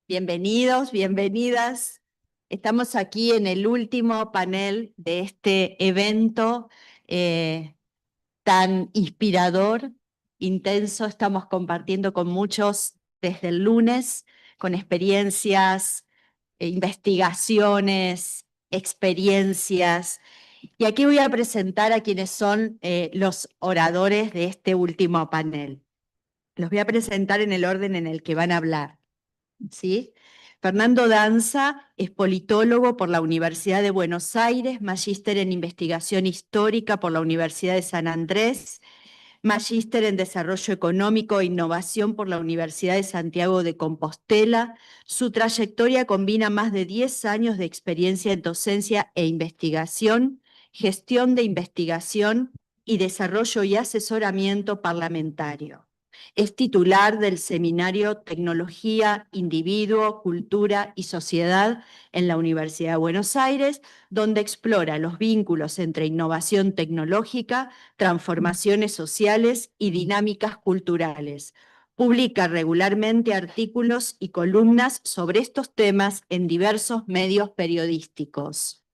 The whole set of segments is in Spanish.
Bienvenidos, bienvenidas. Estamos aquí en el último panel de este evento tan inspirador, intenso. Estamos compartiendo con muchos desde el lunes, con experiencias, investigaciones, experiencias. Y aquí voy a presentar a quienes son los oradores de este último panel. Los voy a presentar en el orden en el que van a hablar. ¿Sí? Fernando Danza es politólogo por la Universidad de Buenos Aires, magíster en investigación histórica por la Universidad de San Andrés, magíster en desarrollo económico e innovación por la Universidad de Santiago de Compostela. Su trayectoria combina más de 10 años de experiencia en docencia e investigación, gestión de investigación y desarrollo y asesoramiento parlamentario. Es titular del seminario Tecnología, Individuo, Cultura y Sociedad en la Universidad de Buenos Aires, donde explora los vínculos entre innovación tecnológica, transformaciones sociales y dinámicas culturales. Publica regularmente artículos y columnas sobre estos temas en diversos medios periodísticos.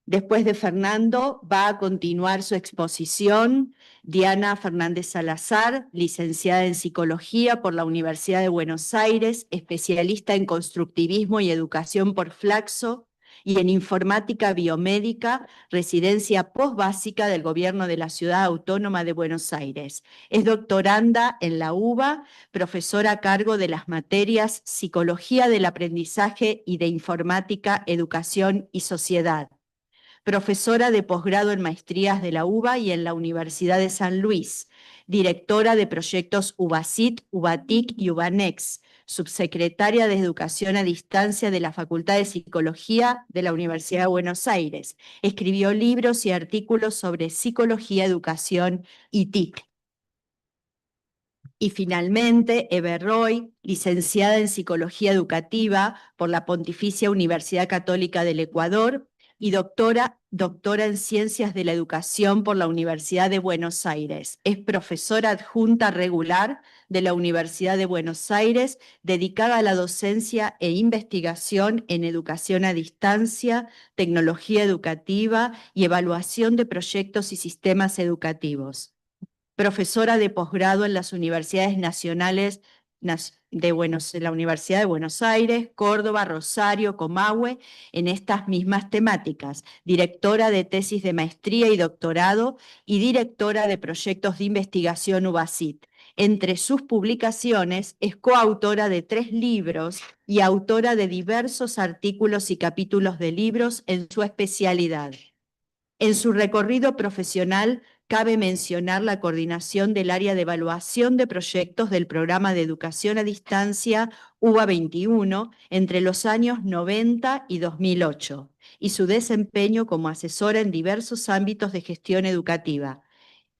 Después de Fernando va a continuar su exposición Diana Fernández Salazar, licenciada en Psicología por la Universidad de Buenos Aires, especialista en constructivismo y educación por Flaxo y en informática biomédica, residencia postbásica del Gobierno de la Ciudad Autónoma de Buenos Aires. Es doctoranda en la UBA, profesora a cargo de las materias Psicología del Aprendizaje y de Informática, Educación y Sociedad. Profesora de posgrado en maestrías de la UBA y en la Universidad de San Luis, directora de proyectos UBACIT, UBATIC y UBANEX, subsecretaria de Educación a Distancia de la Facultad de Psicología de la Universidad de Buenos Aires. Escribió libros y artículos sobre psicología, educación y TIC. Y finalmente, Eve Roy, licenciada en Psicología Educativa por la Pontificia Universidad Católica del Ecuador y doctora en Ciencias de la Educación por la Universidad de Buenos Aires. Es profesora adjunta regular de la Universidad de Buenos Aires, dedicada a la docencia e investigación en educación a distancia, tecnología educativa y evaluación de proyectos y sistemas educativos. Profesora de posgrado en las universidades nacionales de la Universidad de Buenos Aires, Córdoba, Rosario, Comahue, en estas mismas temáticas, directora de tesis de maestría y doctorado y directora de proyectos de investigación UBACIT. Entre sus publicaciones es coautora de 3 libros y autora de diversos artículos y capítulos de libros en su especialidad. En su recorrido profesional cabe mencionar la coordinación del área de evaluación de proyectos del Programa de Educación a Distancia UBA 21 entre los años 90 y 2008, y su desempeño como asesora en diversos ámbitos de gestión educativa.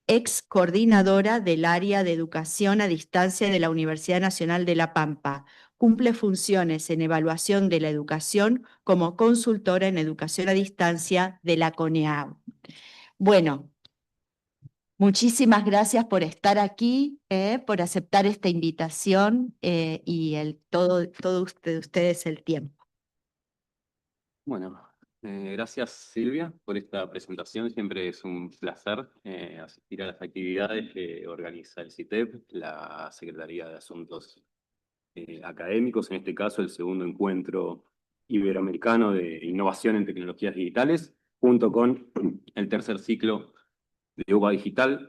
Ex coordinadora del área de educación a distancia de la Universidad Nacional de La Pampa. Cumple funciones en evaluación de la educación como consultora en educación a distancia de la CONEAU. Bueno, muchísimas gracias por estar aquí, por aceptar esta invitación y todo ustedes el tiempo. Bueno, gracias Silvia por esta presentación. Siempre es un placer asistir a las actividades que organiza el CITEP, la Secretaría de Asuntos Académicos, en este caso el segundo encuentro iberoamericano de innovación en tecnologías digitales, junto con el tercer ciclo de UBA Digital.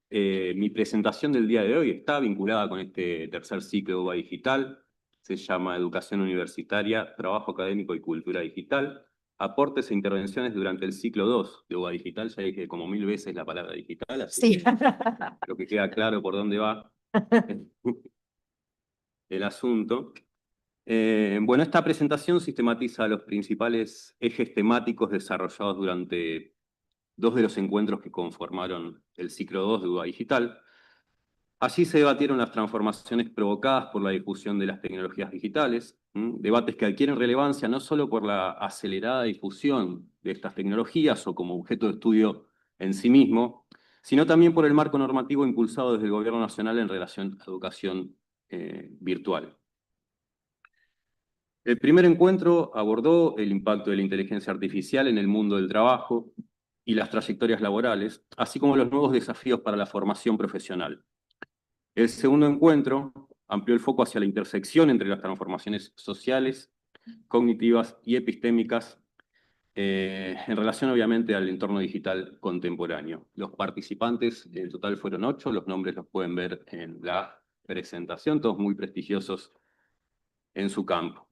Mi presentación del día de hoy está vinculada con este tercer ciclo de UBA Digital. Se llama Educación Universitaria, Trabajo Académico y Cultura Digital. Aportes e intervenciones durante el ciclo 2 de UBA Digital. Ya dije como 1000 veces la palabra digital, así que creo que queda claro por dónde va el asunto. Bueno, esta presentación sistematiza los principales ejes temáticos desarrollados durante 2 de los encuentros que conformaron el ciclo 2 de UBA Digital. Allí se debatieron las transformaciones provocadas por la difusión de las tecnologías digitales, debates que adquieren relevancia no solo por la acelerada difusión de estas tecnologías o como objeto de estudio en sí mismo, sino también por el marco normativo impulsado desde el Gobierno Nacional en relación a educación virtual. El primer encuentro abordó el impacto de la inteligencia artificial en el mundo del trabajo y las trayectorias laborales, así como los nuevos desafíos para la formación profesional. El segundo encuentro amplió el foco hacia la intersección entre las transformaciones sociales, cognitivas y epistémicas en relación obviamente al entorno digital contemporáneo. Los participantes en total fueron 8, los nombres los pueden ver en la presentación, todos muy prestigiosos en su campo.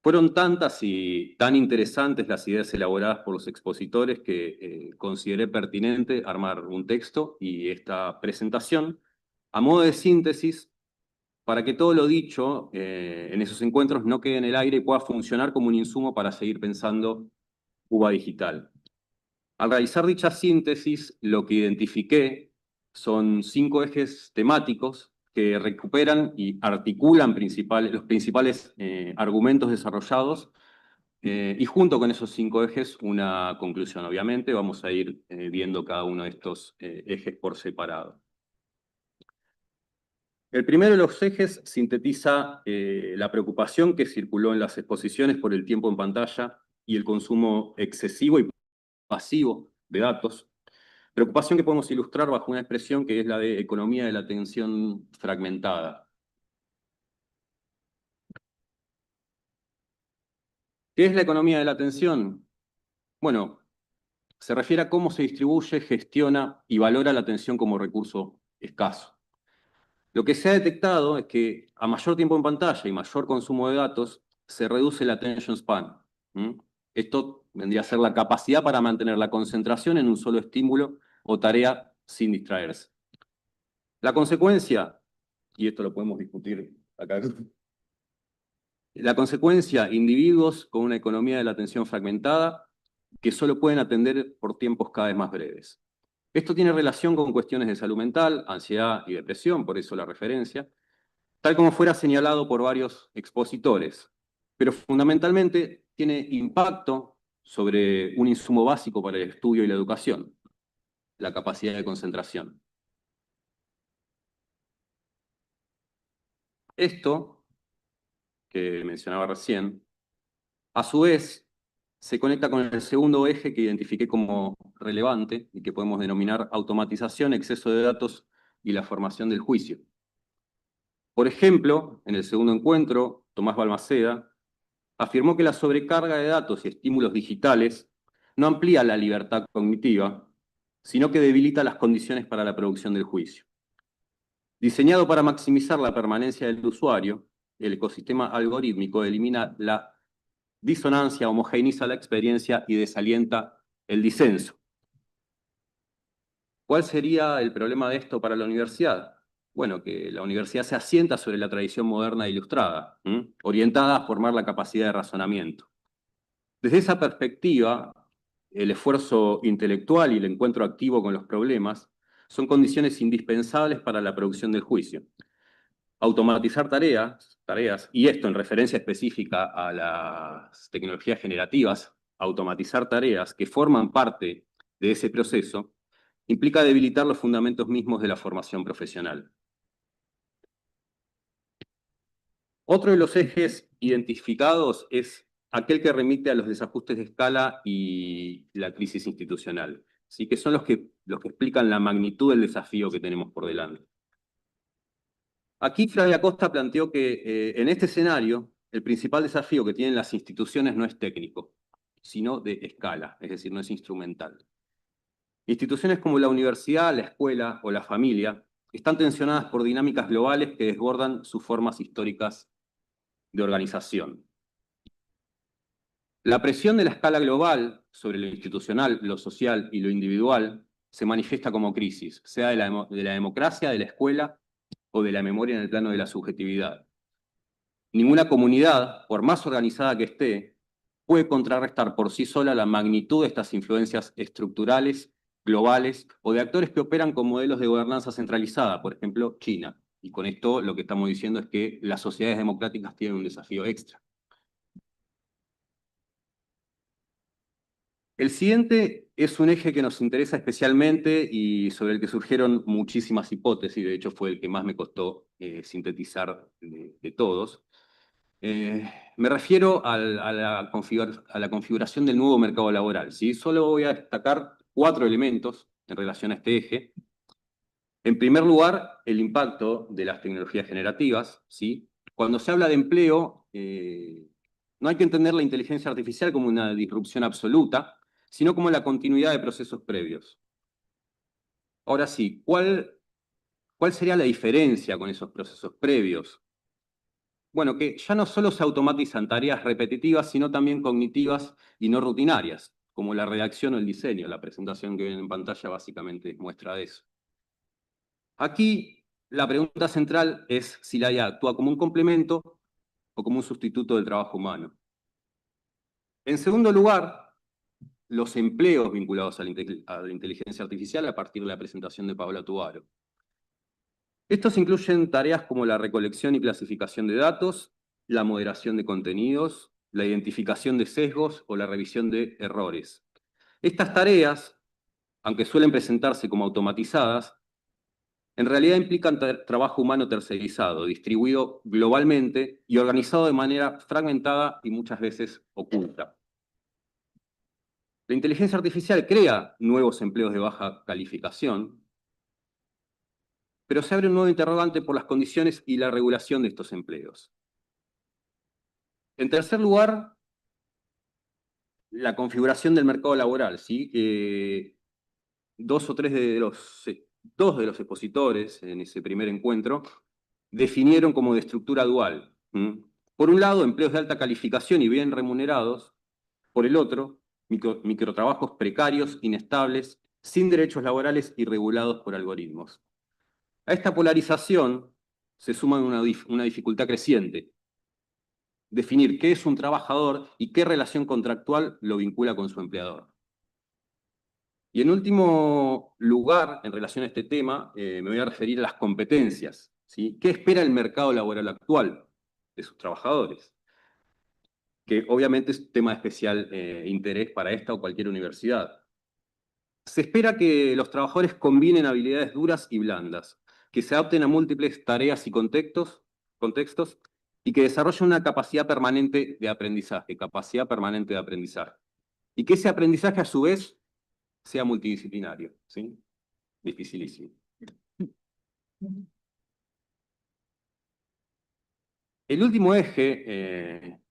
Fueron tantas y tan interesantes las ideas elaboradas por los expositores que consideré pertinente armar un texto y esta presentación a modo de síntesis para que todo lo dicho en esos encuentros no quede en el aire y pueda funcionar como un insumo para seguir pensando Cuba digital. Al realizar dicha síntesis, lo que identifiqué son 5 ejes temáticos que recuperan y articulan los principales argumentos desarrollados y junto con esos 5 ejes una conclusión. Obviamente vamos a ir viendo cada uno de estos ejes por separado. El primero de los ejes sintetiza la preocupación que circuló en las exposiciones por el tiempo en pantalla y el consumo excesivo y pasivo de datos, preocupación que podemos ilustrar bajo una expresión que es la de economía de la atención fragmentada. ¿Qué es la economía de la atención? Bueno, se refiere a cómo se distribuye, gestiona y valora la atención como recurso escaso. Lo que se ha detectado es que a mayor tiempo en pantalla y mayor consumo de datos, se reduce la attention span. Esto vendría a ser la capacidad para mantener la concentración en un solo estímulo o tarea sin distraerse. La consecuencia, y esto lo podemos discutir acá, la consecuencia, individuos con una economía de la atención fragmentada que solo pueden atender por tiempos cada vez más breves. Esto tiene relación con cuestiones de salud mental, ansiedad y depresión, por eso la referencia, tal como fuera señalado por varios expositores, pero fundamentalmente tiene impacto sobre un insumo básico para el estudio y la educación, la capacidad de concentración. Esto, que mencionaba recién, a su vez, se conecta con el segundo eje que identifiqué como relevante y que podemos denominar automatización, exceso de datos y la formación del juicio. Por ejemplo, en el segundo encuentro, Tomás Balmaceda afirmó que la sobrecarga de datos y estímulos digitales no amplía la libertad cognitiva, sino que debilita las condiciones para la producción del juicio. Diseñado para maximizar la permanencia del usuario, el ecosistema algorítmico elimina la disonancia, homogeneiza la experiencia y desalienta el disenso. ¿Cuál sería el problema de esto para la universidad? Bueno, que la universidad se asienta sobre la tradición moderna e ilustrada, orientada a formar la capacidad de razonamiento. Desde esa perspectiva, el esfuerzo intelectual y el encuentro activo con los problemas son condiciones indispensables para la producción del juicio. Automatizar tareas, y esto en referencia específica a las tecnologías generativas, automatizar tareas que forman parte de ese proceso, implica debilitar los fundamentos mismos de la formación profesional. Otro de los ejes identificados es aquel que remite a los desajustes de escala y la crisis institucional, ¿sí? Que son los que explican la magnitud del desafío que tenemos por delante. Aquí Flavia Costa planteó que en este escenario el principal desafío que tienen las instituciones no es técnico, sino de escala, es decir, no es instrumental. Instituciones como la universidad, la escuela o la familia están tensionadas por dinámicas globales que desbordan sus formas históricas de organización. La presión de la escala global sobre lo institucional, lo social y lo individual se manifiesta como crisis, sea de la democracia, de la escuela o de la memoria en el plano de la subjetividad. Ninguna comunidad, por más organizada que esté, puede contrarrestar por sí sola la magnitud de estas influencias estructurales, globales o de actores que operan con modelos de gobernanza centralizada, por ejemplo, China. Y con esto lo que estamos diciendo es que las sociedades democráticas tienen un desafío extra. El siguiente es un eje que nos interesa especialmente y sobre el que surgieron muchísimas hipótesis, de hecho fue el que más me costó sintetizar de todos, Me refiero a la configuración del nuevo mercado laboral, ¿sí? Solo voy a destacar 4 elementos en relación a este eje. En primer lugar, el impacto de las tecnologías generativas, ¿sí? Cuando se habla de empleo, no hay que entender la inteligencia artificial como una disrupción absoluta, sino como la continuidad de procesos previos. Ahora sí, ¿cuál sería la diferencia con esos procesos previos? Bueno, que ya no solo se automatizan tareas repetitivas, sino también cognitivas y no rutinarias, como la redacción o el diseño. La presentación que ven en pantalla básicamente muestra de eso. Aquí la pregunta central es si la IA actúa como un complemento o como un sustituto del trabajo humano. En segundo lugar, los empleos vinculados a la inteligencia artificial a partir de la presentación de Paola Tubaro. Estos incluyen tareas como la recolección y clasificación de datos, la moderación de contenidos, la identificación de sesgos o la revisión de errores. Estas tareas, aunque suelen presentarse como automatizadas, en realidad implican trabajo humano tercerizado, distribuido globalmente y organizado de manera fragmentada y muchas veces oculta. La inteligencia artificial crea nuevos empleos de baja calificación, pero se abre un nuevo interrogante por las condiciones y la regulación de estos empleos. En tercer lugar, la configuración del mercado laboral, ¿sí? Dos de los expositores en ese primer encuentro definieron como de estructura dual. Por un lado, empleos de alta calificación y bien remunerados. Por el otro, microtrabajos precarios, inestables, sin derechos laborales y regulados por algoritmos. A esta polarización se suma una dificultad creciente: definir qué es un trabajador y qué relación contractual lo vincula con su empleador. Y en último lugar, en relación a este tema, me voy a referir a las competencias, ¿sí? ¿Qué espera el mercado laboral actual de sus trabajadores? Que obviamente es tema de especial interés para esta o cualquier universidad. Se espera que los trabajadores combinen habilidades duras y blandas, que se adapten a múltiples tareas y contextos y que desarrollen una capacidad permanente de aprendizaje, y que ese aprendizaje a su vez sea multidisciplinario, ¿sí? Dificilísimo. El último eje,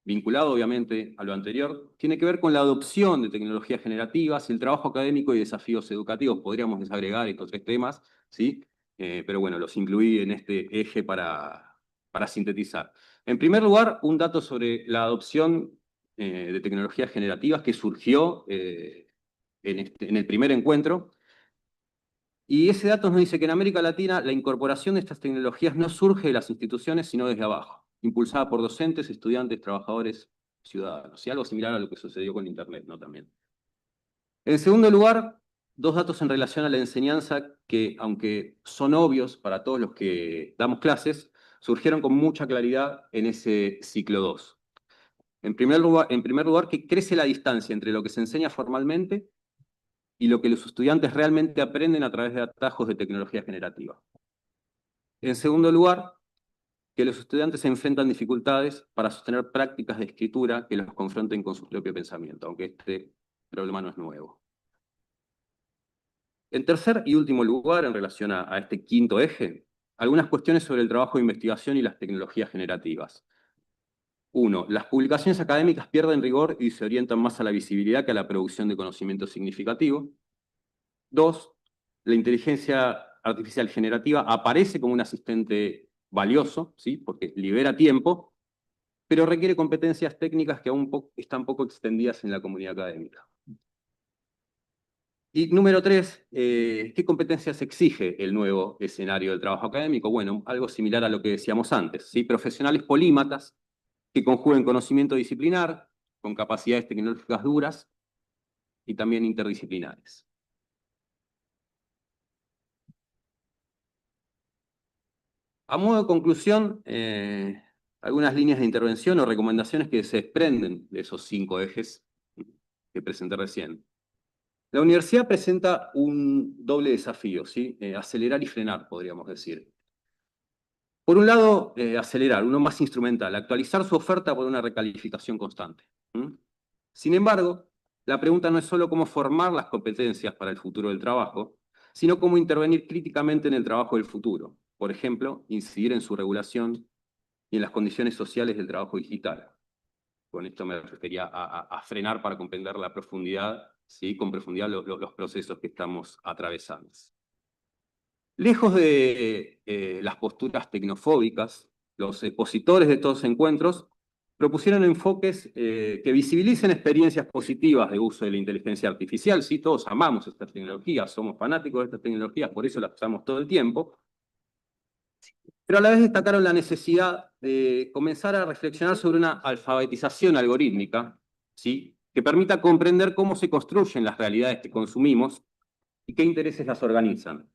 vinculado obviamente a lo anterior, tiene que ver con la adopción de tecnologías generativas, el trabajo académico y desafíos educativos. Podríamos desagregar estos 3 temas, ¿sí? Pero bueno, los incluí en este eje para sintetizar. En primer lugar, un dato sobre la adopción de tecnologías generativas que surgió en el primer encuentro. Y ese dato nos dice que en América Latina la incorporación de estas tecnologías no surge de las instituciones, sino desde abajo, impulsada por docentes, estudiantes, trabajadores, ciudadanos. Y algo similar a lo que sucedió con Internet, ¿no? También. En segundo lugar, 2 datos en relación a la enseñanza que, aunque son obvios para todos los que damos clases, surgieron con mucha claridad en ese ciclo 2. En primer lugar, que crece la distancia entre lo que se enseña formalmente y lo que los estudiantes realmente aprenden a través de atajos de tecnología generativa. En segundo lugar, que los estudiantes se enfrentan dificultades para sostener prácticas de escritura que los confronten con su propio pensamiento, aunque este problema no es nuevo. En tercer y último lugar, en relación a este quinto eje, algunas cuestiones sobre el trabajo de investigación y las tecnologías generativas. 1. Las publicaciones académicas pierden rigor y se orientan más a la visibilidad que a la producción de conocimiento significativo. 2. La inteligencia artificial generativa aparece como un asistente valioso, ¿sí? Porque libera tiempo, pero requiere competencias técnicas que aún están poco extendidas en la comunidad académica. Y número 3, ¿qué competencias exige el nuevo escenario del trabajo académico? Bueno, algo similar a lo que decíamos antes, ¿sí? Profesionales polímatas que conjuguen conocimiento disciplinar con capacidades tecnológicas duras y también interdisciplinares. A modo de conclusión, algunas líneas de intervención o recomendaciones que se desprenden de esos 5 ejes que presenté recién. La universidad presenta un doble desafío, ¿sí? Acelerar y frenar, podríamos decir. Por un lado, acelerar, uno más instrumental, actualizar su oferta por una recalificación constante. ¿Mm? Sin embargo, la pregunta no es solo cómo formar las competencias para el futuro del trabajo, sino cómo intervenir críticamente en el trabajo del futuro. Por ejemplo, incidir en su regulación y en las condiciones sociales del trabajo digital. Con esto me refería a frenar para comprender la profundidad, ¿sí? Con profundidad los procesos que estamos atravesando. Lejos de las posturas tecnofóbicas, los expositores de estos encuentros propusieron enfoques que visibilicen experiencias positivas de uso de la inteligencia artificial. Sí, todos amamos estas tecnologías, somos fanáticos de estas tecnologías, por eso las usamos todo el tiempo, pero a la vez destacaron la necesidad de comenzar a reflexionar sobre una alfabetización algorítmica, ¿sí? Que permita comprender cómo se construyen las realidades que consumimos y qué intereses las organizan.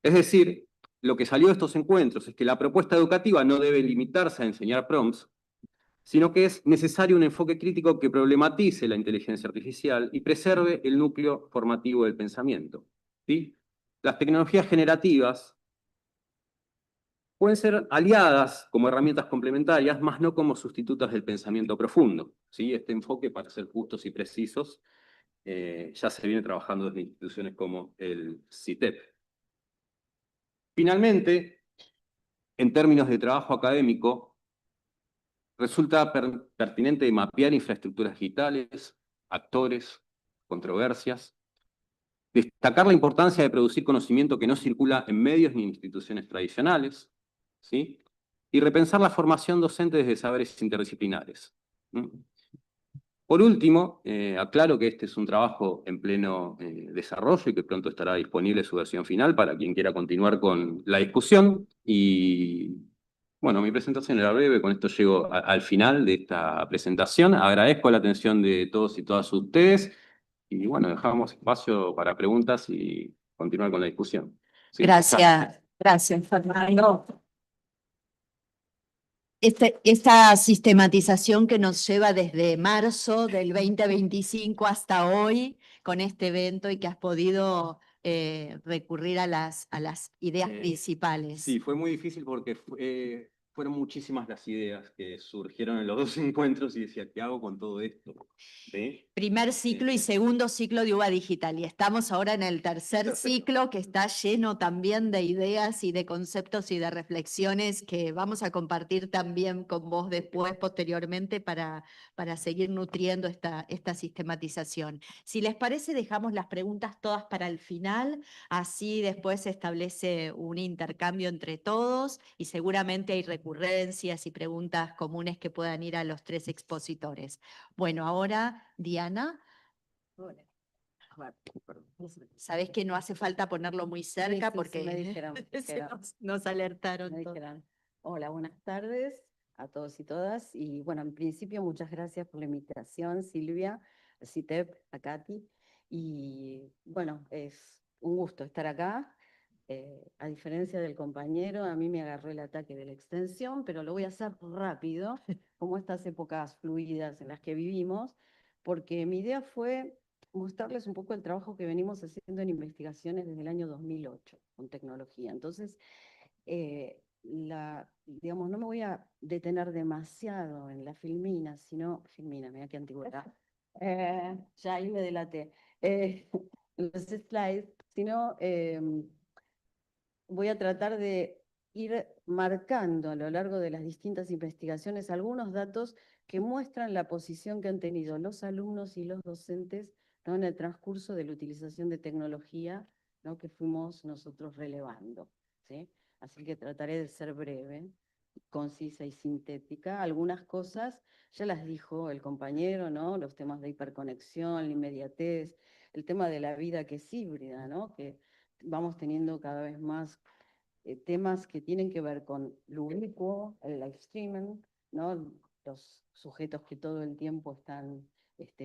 Es decir, lo que salió de estos encuentros es que la propuesta educativa no debe limitarse a enseñar prompts, sino que es necesario un enfoque crítico que problematice la inteligencia artificial y preserve el núcleo formativo del pensamiento. ¿Sí? Las tecnologías generativas pueden ser aliadas como herramientas complementarias, más no como sustitutas del pensamiento profundo. ¿Sí? Este enfoque, para ser justos y precisos, ya se viene trabajando desde instituciones como el CITEP. Finalmente, en términos de trabajo académico, resulta pertinente mapear infraestructuras digitales, actores, controversias, destacar la importancia de producir conocimiento que no circula en medios ni instituciones tradicionales, ¿sí? Y repensar la formación docente desde saberes interdisciplinares. ¿Mm? Por último, aclaro que este es un trabajo en pleno desarrollo y que pronto estará disponible su versión final para quien quiera continuar con la discusión. Y bueno, mi presentación era breve, con esto llego al final de esta presentación. Agradezco la atención de todos y todas ustedes y bueno, dejamos espacio para preguntas y continuar con la discusión. ¿Sí? Gracias, Fernando. Esta sistematización que nos lleva desde marzo del 2025 hasta hoy con este evento y que has podido recurrir a las ideas principales. Sí, fue muy difícil porque fueron muchísimas las ideas que surgieron en los dos encuentros y decía, ¿qué hago con todo esto? ¿Sí? Primer ciclo y segundo ciclo de UBA Digital. Y estamos ahora en el tercer ciclo que está lleno también de ideas y de conceptos y de reflexiones que vamos a compartir también con vos después, posteriormente, para seguir nutriendo esta sistematización. Si les parece, dejamos las preguntas todas para el final, así después se establece un intercambio entre todos y seguramente hay recurrencias y preguntas comunes que puedan ir a los tres expositores. Bueno, ahora, Diana. Hola. Sabés que no hace falta ponerlo muy cerca porque me dijeron, nos alertaron. me dijeron. Hola, buenas tardes a todos y todas. Y bueno, en principio, muchas gracias por la invitación, Silvia, a CITEP, a Katy. Y bueno, es un gusto estar acá. A diferencia del compañero, a mí me agarró el ataque de la extensión, pero lo voy a hacer rápido, como estas épocas fluidas en las que vivimos, porque mi idea fue mostrarles un poco el trabajo que venimos haciendo en investigaciones desde el año 2008 con tecnología. Entonces, digamos, no me voy a detener demasiado en la filmina, mira qué antigüedad, ya ahí me delaté, los slides, sino voy a tratar de ir marcando a lo largo de las distintas investigaciones algunos datos que muestran la posición que han tenido los alumnos y los docentes, ¿no?, en el transcurso de la utilización de tecnología, ¿no?, que fuimos nosotros relevando, ¿sí? Así que trataré de ser breve, concisa y sintética. Algunas cosas ya las dijo el compañero, ¿no? Los temas de hiperconexión, la inmediatez, el tema de la vida que es híbrida, ¿no? Que vamos teniendo cada vez más temas que tienen que ver con lo ubicuo, el live streaming, ¿no? Los sujetos que todo el tiempo están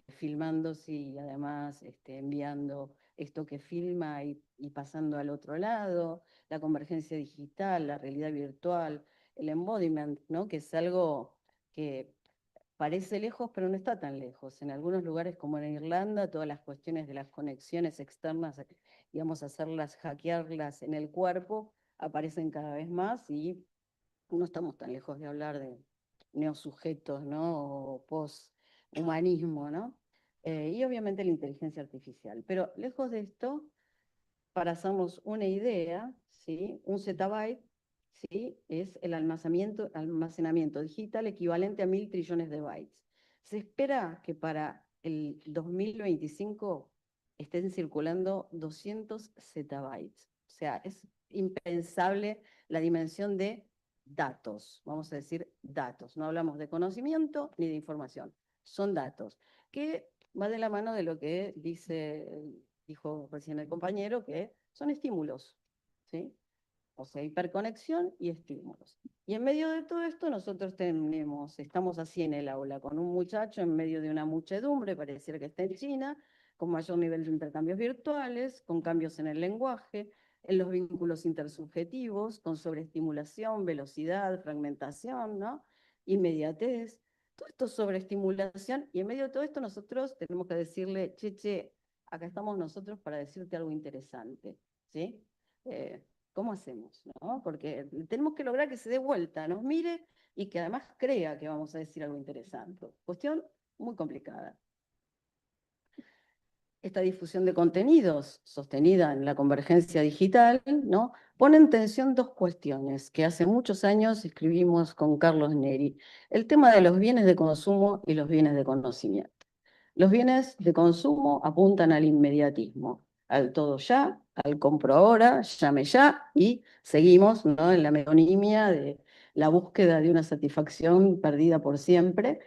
filmándose y además enviando esto que filma y pasando al otro lado, la convergencia digital, la realidad virtual, el embodiment, ¿no?, que es algo que parece lejos, pero no está tan lejos. En algunos lugares, como en Irlanda, todas las cuestiones de las conexiones externas, digamos, hacerlas, hackearlas en el cuerpo, aparecen cada vez más y no estamos tan lejos de hablar de neosujetos, ¿no? O poshumanismo, ¿no? Y obviamente la inteligencia artificial. Pero lejos de esto, para hacernos una idea, ¿sí? Un zettabyte, ¿sí? Es el almacenamiento digital equivalente a 1.000 trillones de bytes. Se espera que para el 2025 estén circulando 200 zettabytes. O sea, es impensable la dimensión de datos, vamos a decir datos. No hablamos de conocimiento ni de información, son datos, que va de la mano de lo que dijo recién el compañero, que son estímulos, ¿sí? O sea, hiperconexión y estímulos. Y en medio de todo esto nosotros estamos así en el aula, con un muchacho en medio de una muchedumbre, pareciera que está en China, con mayor nivel de intercambios virtuales, con cambios en el lenguaje, en los vínculos intersubjetivos, con sobreestimulación, velocidad, fragmentación, ¿no? Inmediatez. Todo esto es sobreestimulación, y en medio de todo esto nosotros tenemos que decirle, che, acá estamos nosotros para decirte algo interesante, ¿sí? ¿Cómo hacemos? ¿No? Porque tenemos que lograr que se dé vuelta, nos mire y que además crea que vamos a decir algo interesante. Cuestión muy complicada. Esta difusión de contenidos sostenida en la convergencia digital, ¿no? Pone en tensión dos cuestiones que hace muchos años escribimos con Carlos Neri. El tema de los bienes de consumo y los bienes de conocimiento. Los bienes de consumo apuntan al inmediatismo, al todo ya, al compro ahora, llame ya, y seguimos, ¿no? En la metonimia de la búsqueda de una satisfacción perdida por siempre.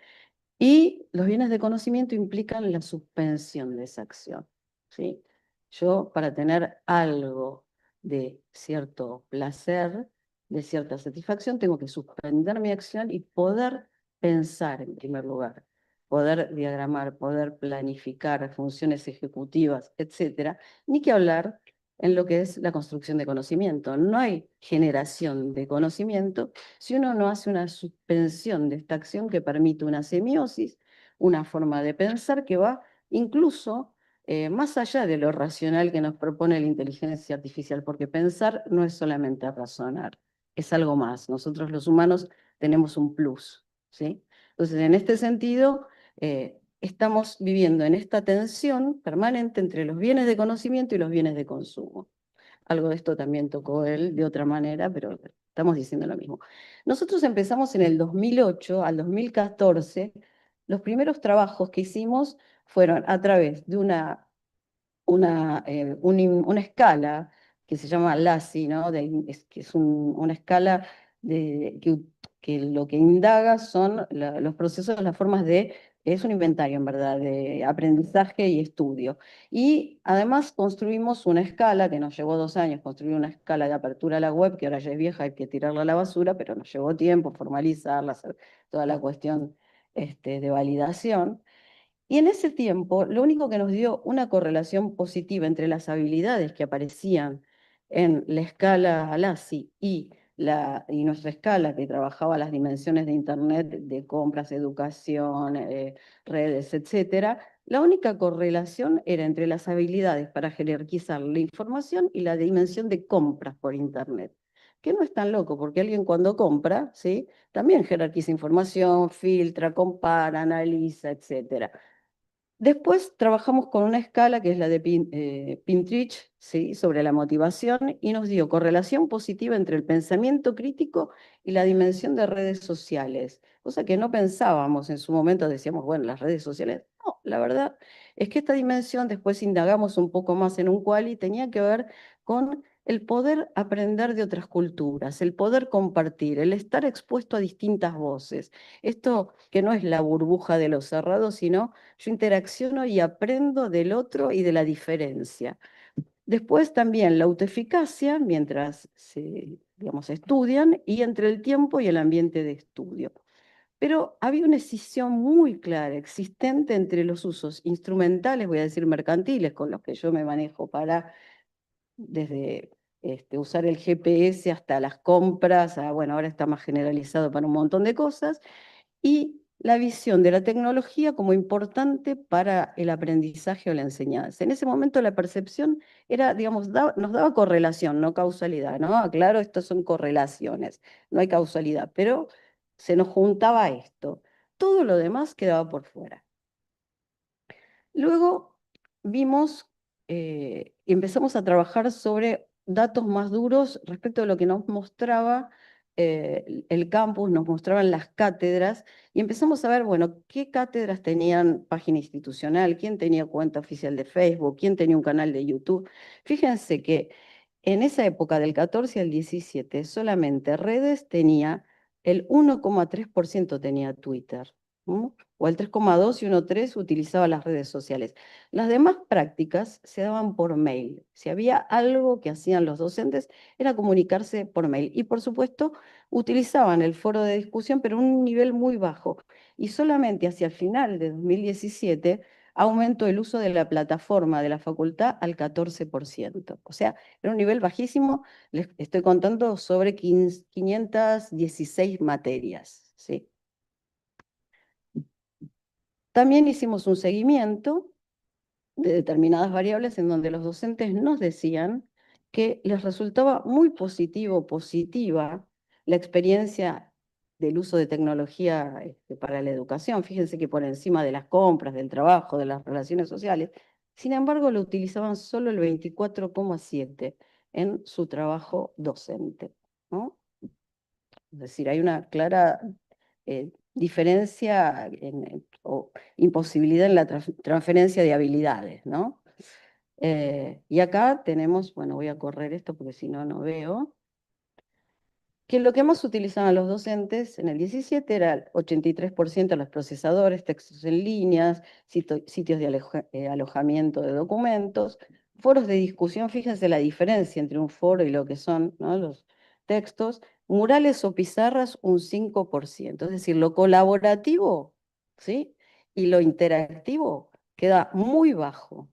Y los bienes de conocimiento implican la suspensión de esa acción, ¿sí? Yo, para tener algo de cierto placer, de cierta satisfacción, tengo que suspender mi acción y poder pensar en primer lugar, poder diagramar, poder planificar funciones ejecutivas, etcétera, ni que hablar en lo que es la construcción de conocimiento. No hay generación de conocimiento si uno no hace una suspensión de esta acción que permite una semiosis, una forma de pensar que va incluso más allá de lo racional que nos propone la inteligencia artificial, porque pensar no es solamente razonar, es algo más. Nosotros los humanos tenemos un plus, ¿sí? Entonces, en este sentido, estamos viviendo en esta tensión permanente entre los bienes de conocimiento y los bienes de consumo. Algo de esto también tocó él de otra manera, pero estamos diciendo lo mismo. Nosotros empezamos en el 2008 al 2014. Los primeros trabajos que hicimos fueron a través de una escala que se llama LASI, ¿no? Que es una escala que lo que indaga son los procesos, las formas es un inventario en verdad, de aprendizaje y estudio. Y además construimos una escala, que nos llevó 2 años construir una escala de apertura a la web, que ahora ya es vieja, hay que tirarla a la basura, pero nos llevó tiempo formalizarla, hacer toda la cuestión de validación. Y en ese tiempo, lo único que nos dio una correlación positiva entre las habilidades que aparecían en la escala LASI y nuestra escala que trabajaba las dimensiones de Internet, de compras, educación, redes, etcétera, la única correlación era entre las habilidades para jerarquizar la información y la dimensión de compras por Internet. Que no es tan loco, porque alguien cuando compra, ¿sí? También jerarquiza información, filtra, compara, analiza, etcétera. Después trabajamos con una escala que es la de Pintrich, ¿sí? Sobre la motivación, y nos dio correlación positiva entre el pensamiento crítico y la dimensión de redes sociales, cosa que no pensábamos en su momento, decíamos, bueno, las redes sociales. No, la verdad es que esta dimensión, después indagamos un poco más en un quali, tenía que ver con el poder aprender de otras culturas, el poder compartir, el estar expuesto a distintas voces. Esto que no es la burbuja de los cerrados, sino yo interacciono y aprendo del otro y de la diferencia. Después también la autoeficacia, mientras se, digamos, estudian, y entre el tiempo y el ambiente de estudio. Pero había una escisión muy clara, existente entre los usos instrumentales, voy a decir mercantiles, con los que yo me manejo para, desde usar el GPS hasta las compras, bueno, ahora está más generalizado para un montón de cosas, y la visión de la tecnología como importante para el aprendizaje o la enseñanza. En ese momento la percepción era, digamos, nos daba correlación, no causalidad, ¿no? Aclaro, estos son correlaciones, no hay causalidad, pero se nos juntaba esto. Todo lo demás quedaba por fuera. Luego vimos, empezamos a trabajar sobre datos más duros respecto a lo que nos mostraba el campus, nos mostraban las cátedras, y empezamos a ver, bueno, qué cátedras tenían página institucional, quién tenía cuenta oficial de Facebook, quién tenía un canal de YouTube. Fíjense que en esa época, del 14 al 17, solamente redes tenía el 1,3% tenía Twitter, ¿no? O el 3,2 y 1,3 utilizaba las redes sociales. Las demás prácticas se daban por mail. Si había algo que hacían los docentes, era comunicarse por mail. Y por supuesto, utilizaban el foro de discusión, pero a un nivel muy bajo. Y solamente hacia el final de 2017 aumentó el uso de la plataforma de la facultad al 14%. O sea, era un nivel bajísimo. Les estoy contando sobre 516 materias, ¿sí? También hicimos un seguimiento de determinadas variables en donde los docentes nos decían que les resultaba muy positiva la experiencia del uso de tecnología para la educación. Fíjense que por encima de las compras, del trabajo, de las relaciones sociales, sin embargo, lo utilizaban solo el 24,7% en su trabajo docente, ¿no? Es decir, hay una clara diferencia o imposibilidad en la transferencia de habilidades, ¿no? Y acá tenemos, bueno, voy a correr esto porque si no, no veo, que lo que más utilizaban los docentes en el 17 era el 83% los procesadores, textos en líneas, sitios de alojamiento de documentos, foros de discusión. Fíjense la diferencia entre un foro y lo que son, ¿no?, los textos, murales o pizarras un 5%, es decir, lo colaborativo, ¿sí?, y lo interactivo queda muy bajo.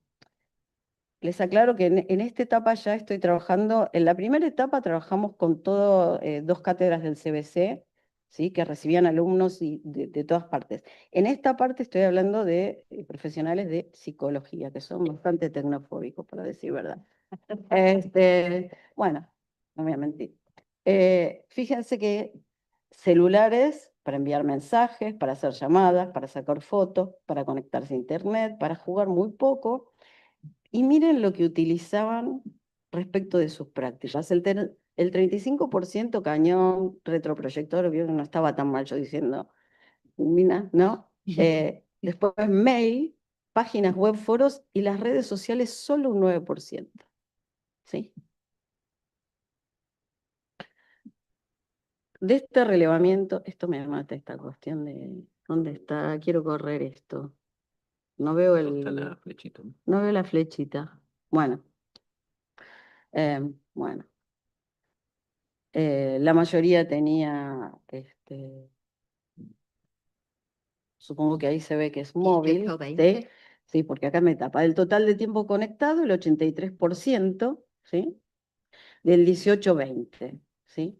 Les aclaro que en esta etapa ya estoy trabajando, en la primera etapa trabajamos con todo, 2 cátedras del CBC, ¿sí?, que recibían alumnos de todas partes. En esta parte estoy hablando de profesionales de psicología, que son bastante tecnofóbicos, para decir verdad. Bueno, no voy a mentir. Fíjense que celulares para enviar mensajes, para hacer llamadas, para sacar fotos, para conectarse a internet, para jugar muy poco. Y miren lo que utilizaban respecto de sus prácticas. El 35% cañón, retroproyector, vio que no estaba tan mal yo diciendo, mira, ¿no? Después mail, páginas web, foros y las redes sociales solo un 9%. ¿Sí? De este relevamiento, esto me mata esta cuestión de dónde está, quiero correr esto. No veo Está la flechita, ¿no? no veo la flechita. Bueno. Bueno. La mayoría tenía, supongo que ahí se ve que es móvil, 18-20. ¿sí? Sí, porque acá me tapa. El total de tiempo conectado, el 83%, ¿sí? Del 18-20, ¿sí?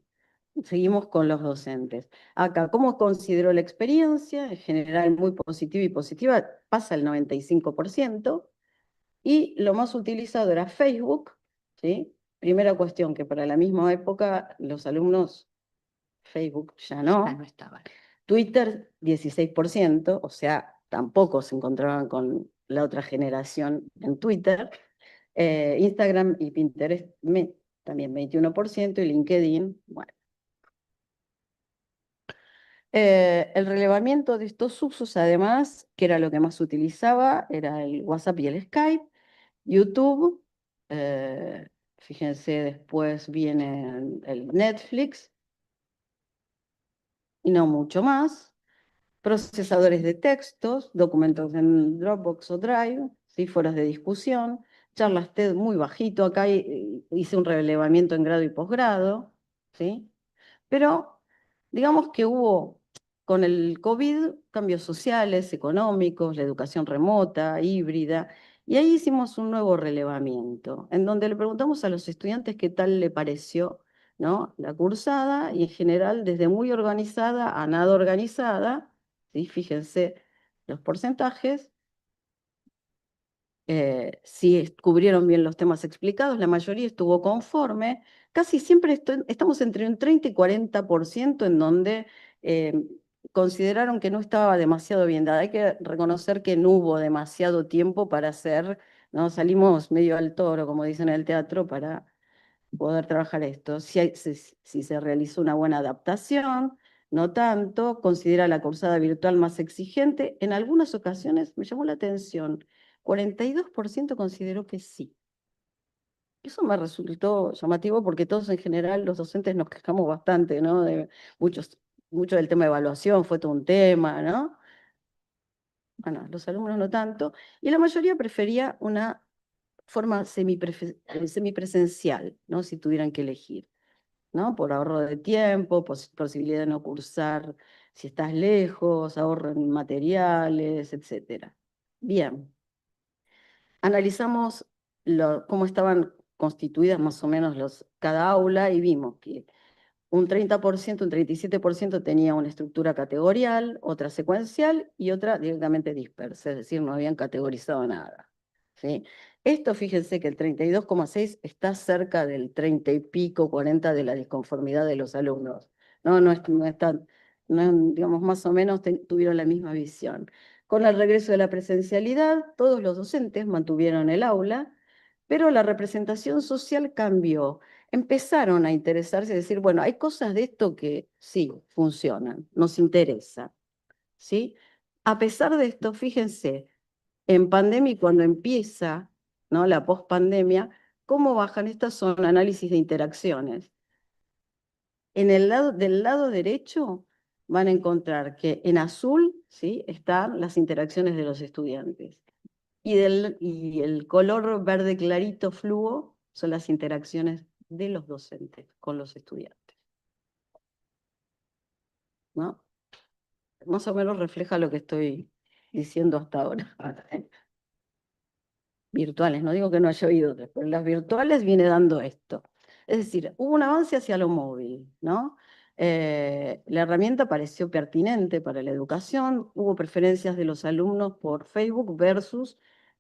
Seguimos con los docentes. Acá, ¿cómo consideró la experiencia? En general, muy positiva y positiva, pasa el 95%. Y lo más utilizado era Facebook, ¿sí? Primera cuestión, que para la misma época los alumnos, Facebook ya no. Ya no estaban. Twitter, 16%, o sea, tampoco se encontraban con la otra generación en Twitter. Instagram y Pinterest también 21%, y LinkedIn, bueno. El relevamiento de estos usos, además, que era lo que más utilizaba, era el WhatsApp y el Skype, YouTube, fíjense, después viene el Netflix, y no mucho más. Procesadores de textos, documentos en Dropbox o Drive, ¿sí?, foros de discusión, charlas TED muy bajito. Acá hice un relevamiento en grado y posgrado, ¿sí? Pero digamos que hubo con el COVID cambios sociales, económicos, la educación remota, híbrida, y ahí hicimos un nuevo relevamiento, en donde le preguntamos a los estudiantes qué tal le pareció, ¿no?, la cursada, y en general desde muy organizada a nada organizada, ¿sí? Fíjense los porcentajes. Si cubrieron bien los temas explicados, la mayoría estuvo conforme. Casi siempre estamos entre un 30 y 40% en donde eh, consideraron que no estaba demasiado bien dada. Hay que reconocer que no hubo demasiado tiempo para hacer, ¿no? Salimos medio al toro, como dicen en el teatro, para poder trabajar esto. Si se realizó una buena adaptación, no tanto, considera la cursada virtual más exigente. En algunas ocasiones me llamó la atención, 42% consideró que sí. Eso me resultó llamativo porque todos en general, los docentes nos quejamos bastante, ¿no? Mucho del tema de evaluación fue todo un tema, ¿no? Bueno, los alumnos no tanto. Y la mayoría prefería una forma semipresencial, ¿no? Si tuvieran que elegir, ¿no? Por ahorro de tiempo, posibilidad de no cursar si estás lejos, ahorro en materiales, etcétera. Bien, analizamos cómo estaban constituidas más o menos cada aula y vimos que un 30%, un 37% tenía una estructura categorial, otra secuencial y otra directamente dispersa, es decir, no habían categorizado nada, ¿sí? Esto, fíjense que el 32,6 está cerca del 30 y pico, 40 de la disconformidad de los alumnos. Digamos, más o menos tuvieron la misma visión. Con el regreso de la presencialidad, todos los docentes mantuvieron el aula, pero la representación social cambió. Empezaron a interesarse y decir, bueno, hay cosas de esto que sí funcionan, nos interesa, ¿sí? A pesar de esto, fíjense, en pandemia y cuando empieza, ¿no? La pospandemia, ¿cómo bajan? Estas son análisis de interacciones. Del lado derecho van a encontrar que en azul, ¿sí? Están las interacciones de los estudiantes. Y el color verde clarito fluo son las interacciones de los docentes con los estudiantes, ¿no? Más o menos refleja lo que estoy diciendo hasta ahora. Virtuales, no digo que no haya oído otras, pero las virtuales viene dando esto. Es decir, hubo un avance hacia lo móvil, ¿no? La herramienta pareció pertinente para la educación, hubo preferencias de los alumnos por Facebook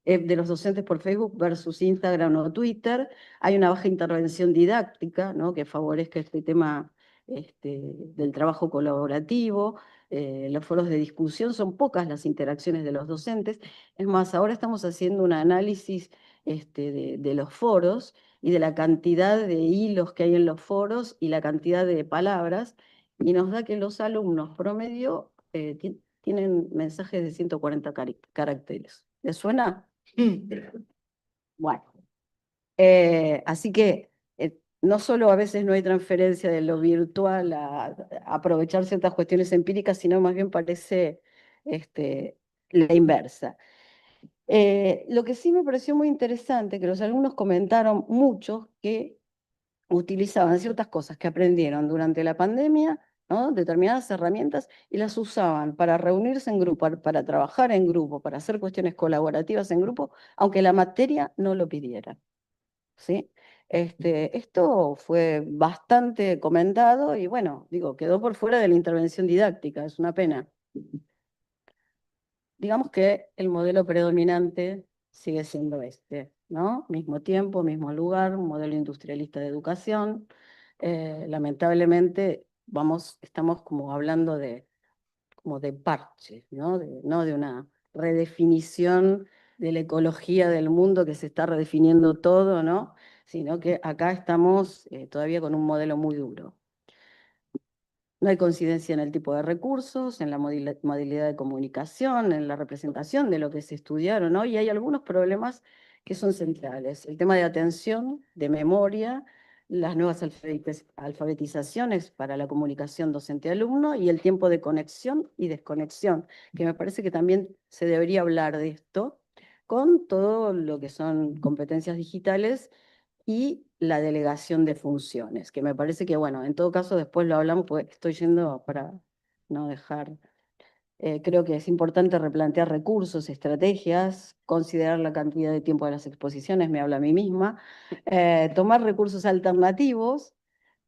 de los docentes por Facebook versus Instagram o Twitter. Hay una baja intervención didáctica, ¿no? Que favorezca este tema del trabajo colaborativo. Los foros de discusión, son pocas las interacciones de los docentes. Es más, ahora estamos haciendo un análisis de los foros y de la cantidad de hilos que hay en los foros y la cantidad de palabras, y nos da que los alumnos promedio tienen mensajes de 140 caracteres. ¿Les suena? Bueno, así que no solo a veces no hay transferencia de lo virtual a aprovechar ciertas cuestiones empíricas, sino más bien parece la inversa. Lo que sí me pareció muy interesante, que los alumnos comentaron muchos que utilizaban ciertas cosas que aprendieron durante la pandemia, ¿no? Determinadas herramientas, y las usaban para reunirse en grupo, para trabajar en grupo, para hacer cuestiones colaborativas en grupo, aunque la materia no lo pidiera, ¿sí? Esto fue bastante comentado y bueno, digo, quedó por fuera de la intervención didáctica, es una pena. Digamos que el modelo predominante sigue siendo ¿no? Mismo tiempo, mismo lugar, un modelo industrialista de educación. Lamentablemente, estamos como hablando como de parches, ¿no? No de una redefinición de la ecología del mundo que se está redefiniendo todo, ¿no? Sino que acá estamos todavía con un modelo muy duro. No hay coincidencia en el tipo de recursos, en la modalidad de comunicación, en la representación de lo que se estudiaron, ¿no? Y hay algunos problemas que son centrales. El tema de atención, de memoria, las nuevas alfabetizaciones para la comunicación docente-alumno y el tiempo de conexión y desconexión, que me parece que también se debería hablar de esto con todo lo que son competencias digitales y la delegación de funciones, que me parece que, bueno, en todo caso después lo hablamos, porque estoy yendo para no dejar. Creo que es importante replantear recursos, estrategias, considerar la cantidad de tiempo de las exposiciones, me habla a mí misma, tomar recursos alternativos,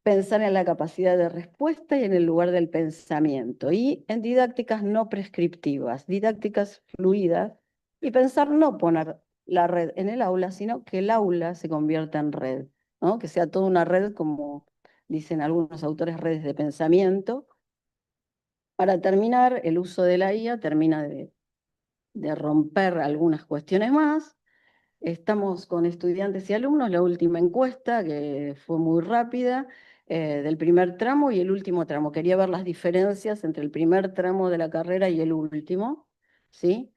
pensar en la capacidad de respuesta y en el lugar del pensamiento, y en didácticas no prescriptivas, didácticas fluidas, y pensar no poner la red en el aula, sino que el aula se convierta en red, ¿no? Que sea toda una red, como dicen algunos autores, redes de pensamiento. Para terminar, el uso de la IA termina de romper algunas cuestiones más. Estamos con estudiantes y alumnos, la última encuesta, que fue muy rápida, del primer tramo y el último tramo. Quería ver las diferencias entre el primer tramo de la carrera y el último, ¿sí?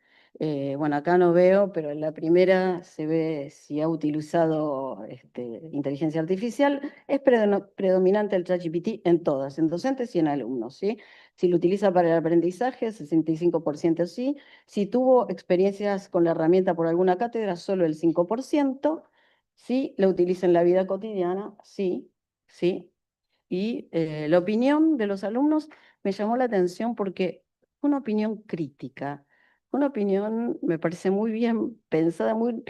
Bueno, acá no veo, pero en la primera se ve si ha utilizado inteligencia artificial. Es predominante el ChatGPT en todas, en docentes y en alumnos, ¿sí? Si lo utiliza para el aprendizaje, 65% sí. Si tuvo experiencias con la herramienta por alguna cátedra, solo el 5%. Si la utiliza en la vida cotidiana, sí, sí. Y la opinión de los alumnos me llamó la atención porque fue una opinión crítica, una opinión, me parece muy bien pensada, muy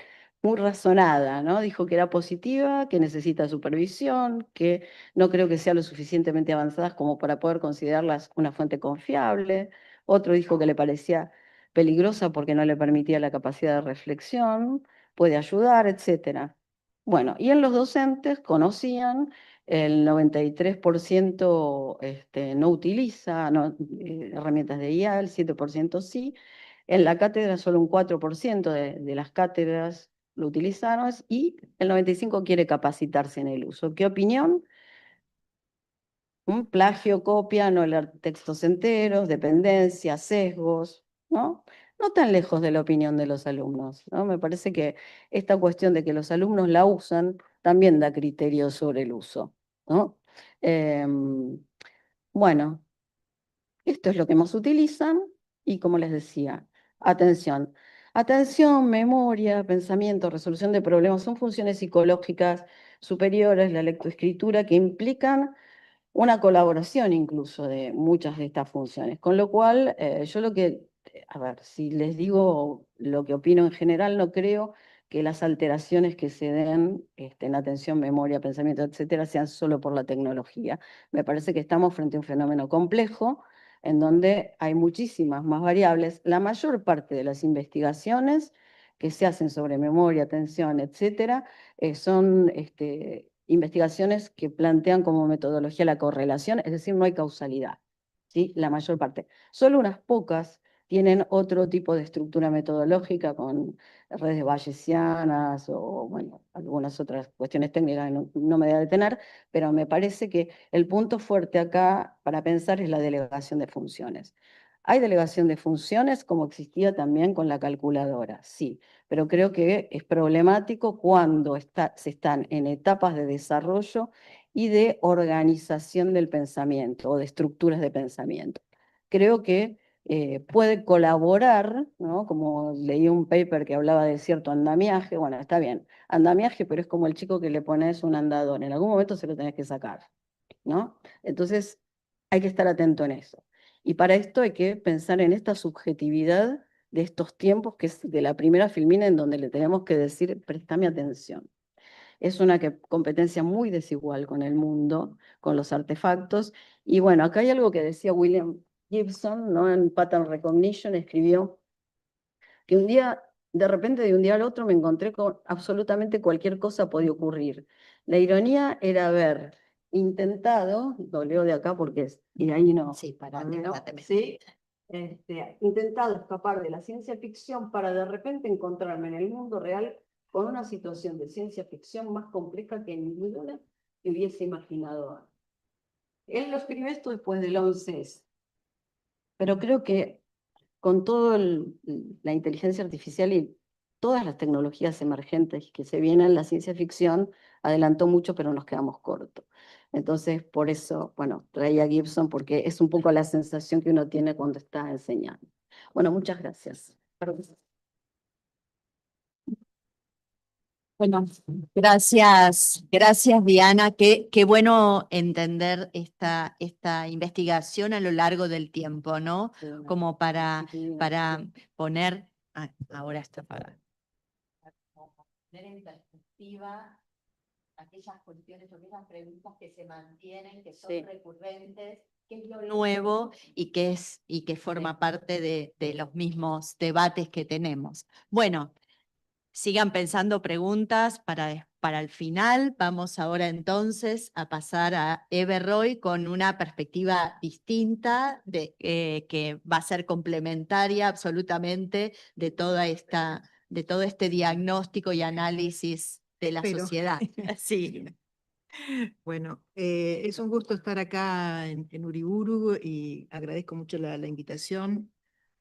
razonada, ¿no? Dijo que era positiva, que necesita supervisión, que no creo que sea lo suficientemente avanzadas como para poder considerarlas una fuente confiable. Otro dijo que le parecía peligrosa porque no le permitía la capacidad de reflexión, puede ayudar, etcétera. Bueno, y en los docentes conocían, el 93% no utiliza herramientas de IA, el 7% sí. En la cátedra solo un 4% de las cátedras lo utilizaron y el 95% quiere capacitarse en el uso. ¿Qué opinión? Un plagio, copia, no leer textos enteros, dependencia, sesgos, ¿no? No tan lejos de la opinión de los alumnos, ¿no? Me parece que esta cuestión de que los alumnos la usan también da criterio sobre el uso, ¿no? Bueno, esto es lo que más utilizan y como les decía, atención. Atención, memoria, pensamiento, resolución de problemas son funciones psicológicas superiores, la lectoescritura, que implican una colaboración incluso de muchas de estas funciones. Con lo cual, yo a ver, si les digo lo que opino en general, no creo que las alteraciones que se den en atención, memoria, pensamiento, etcétera, sean solo por la tecnología. Me parece que estamos frente a un fenómeno complejo en donde hay muchísimas más variables. La mayor parte de las investigaciones que se hacen sobre memoria, atención, etcétera, son investigaciones que plantean como metodología la correlación, es decir, no hay causalidad, ¿sí? La mayor parte. Solo unas pocas tienen otro tipo de estructura metodológica con redes bayesianas o, bueno, algunas otras cuestiones técnicas que no me voy a detener, pero me parece que el punto fuerte acá para pensar es la delegación de funciones. Hay delegación de funciones como existía también con la calculadora, sí, pero creo que es problemático cuando se están en etapas de desarrollo y de organización del pensamiento o de estructuras de pensamiento. Creo que puede colaborar, ¿no? Como leí un paper que hablaba de cierto andamiaje, bueno, está bien, andamiaje, pero es como el chico que le pones un andador, en algún momento se lo tenés que sacar, ¿no? Entonces, hay que estar atento en eso. Y para esto hay que pensar en esta subjetividad de estos tiempos, que es de la primera filmina en donde le tenemos que decir, préstame atención. Es una competencia muy desigual con el mundo, con los artefactos. Y bueno, acá hay algo que decía William Gibson, ¿no? En Pattern Recognition escribió que un día, de repente de un día al otro, me encontré con absolutamente cualquier cosa podía ocurrir. La ironía era haber intentado, lo leo de acá porque y de ahí no. Sí, para ¿no? Sí, intentado escapar de la ciencia ficción para de repente encontrarme en el mundo real con una situación de ciencia ficción más compleja que ninguna que hubiese imaginado antes. Él lo escribe esto después del 11S, pero creo que con toda la inteligencia artificial y todas las tecnologías emergentes que se vienen, la ciencia ficción adelantó mucho, pero nos quedamos cortos. Entonces, por eso, bueno, traía a Gibson, porque es un poco la sensación que uno tiene cuando está enseñando. Bueno, muchas gracias. Bueno, gracias Diana. Qué bueno entender esta investigación a lo largo del tiempo, ¿no? Como para poner, ahora está para poner en perspectiva aquellas cuestiones, aquellas preguntas que se mantienen, que son Sí. recurrentes, qué es lo nuevo y que forma parte de los mismos debates que tenemos. Bueno, sigan pensando preguntas para el final. Vamos ahora entonces a pasar a Eve Roy con una perspectiva distinta que va a ser complementaria absolutamente de de todo este diagnóstico y análisis de la Pero- sociedad. Sí. Bueno, es un gusto estar acá en Uriburu y agradezco mucho la invitación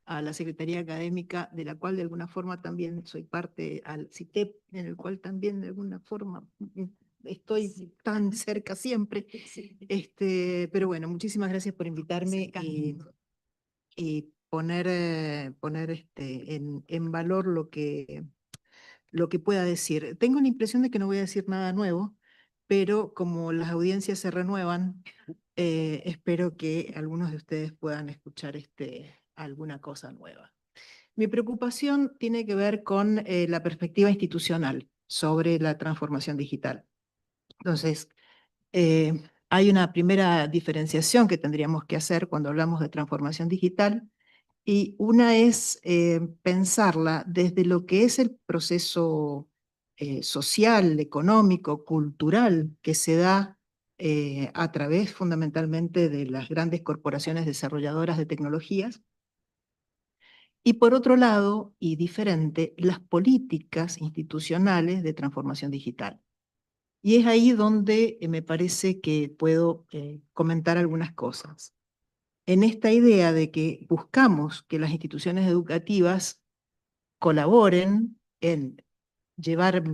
a la Secretaría Académica, de la cual de alguna forma también soy parte, al CITEP, en el cual también de alguna forma estoy tan cerca siempre. Pero bueno, muchísimas gracias por invitarme y poner en valor lo que pueda decir. Tengo la impresión de que no voy a decir nada nuevo, pero como las audiencias se renuevan, espero que algunos de ustedes puedan escuchar alguna cosa nueva. Mi preocupación tiene que ver con la perspectiva institucional sobre la transformación digital. Entonces, hay una primera diferenciación que tendríamos que hacer cuando hablamos de transformación digital, y una es pensarla desde lo que es el proceso social, económico, cultural que se da a través fundamentalmente de las grandes corporaciones desarrolladoras de tecnologías. Y por otro lado, y diferente, las políticas institucionales de transformación digital. Y es ahí donde me parece que puedo comentar algunas cosas. En esta idea de que buscamos que las instituciones educativas colaboren en llevar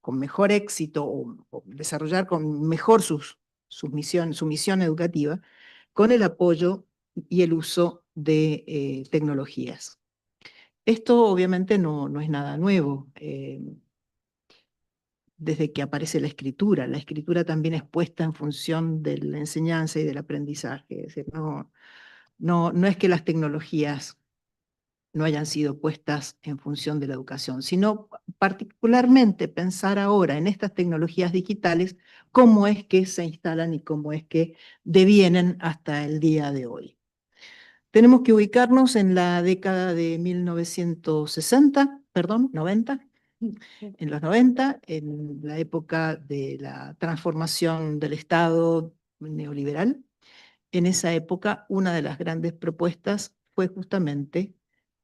con mejor éxito o desarrollar con mejor su misión educativa, con el apoyo y el uso de tecnologías. Esto obviamente no es nada nuevo. Desde que aparece la escritura también es puesta en función de la enseñanza y del aprendizaje. Es decir, no es que las tecnologías no hayan sido puestas en función de la educación, sino particularmente pensar ahora en estas tecnologías digitales, cómo es que se instalan y cómo es que devienen hasta el día de hoy. Tenemos que ubicarnos en la década de 90, en los 90, en la época de la transformación del Estado neoliberal. En esa época, una de las grandes propuestas fue justamente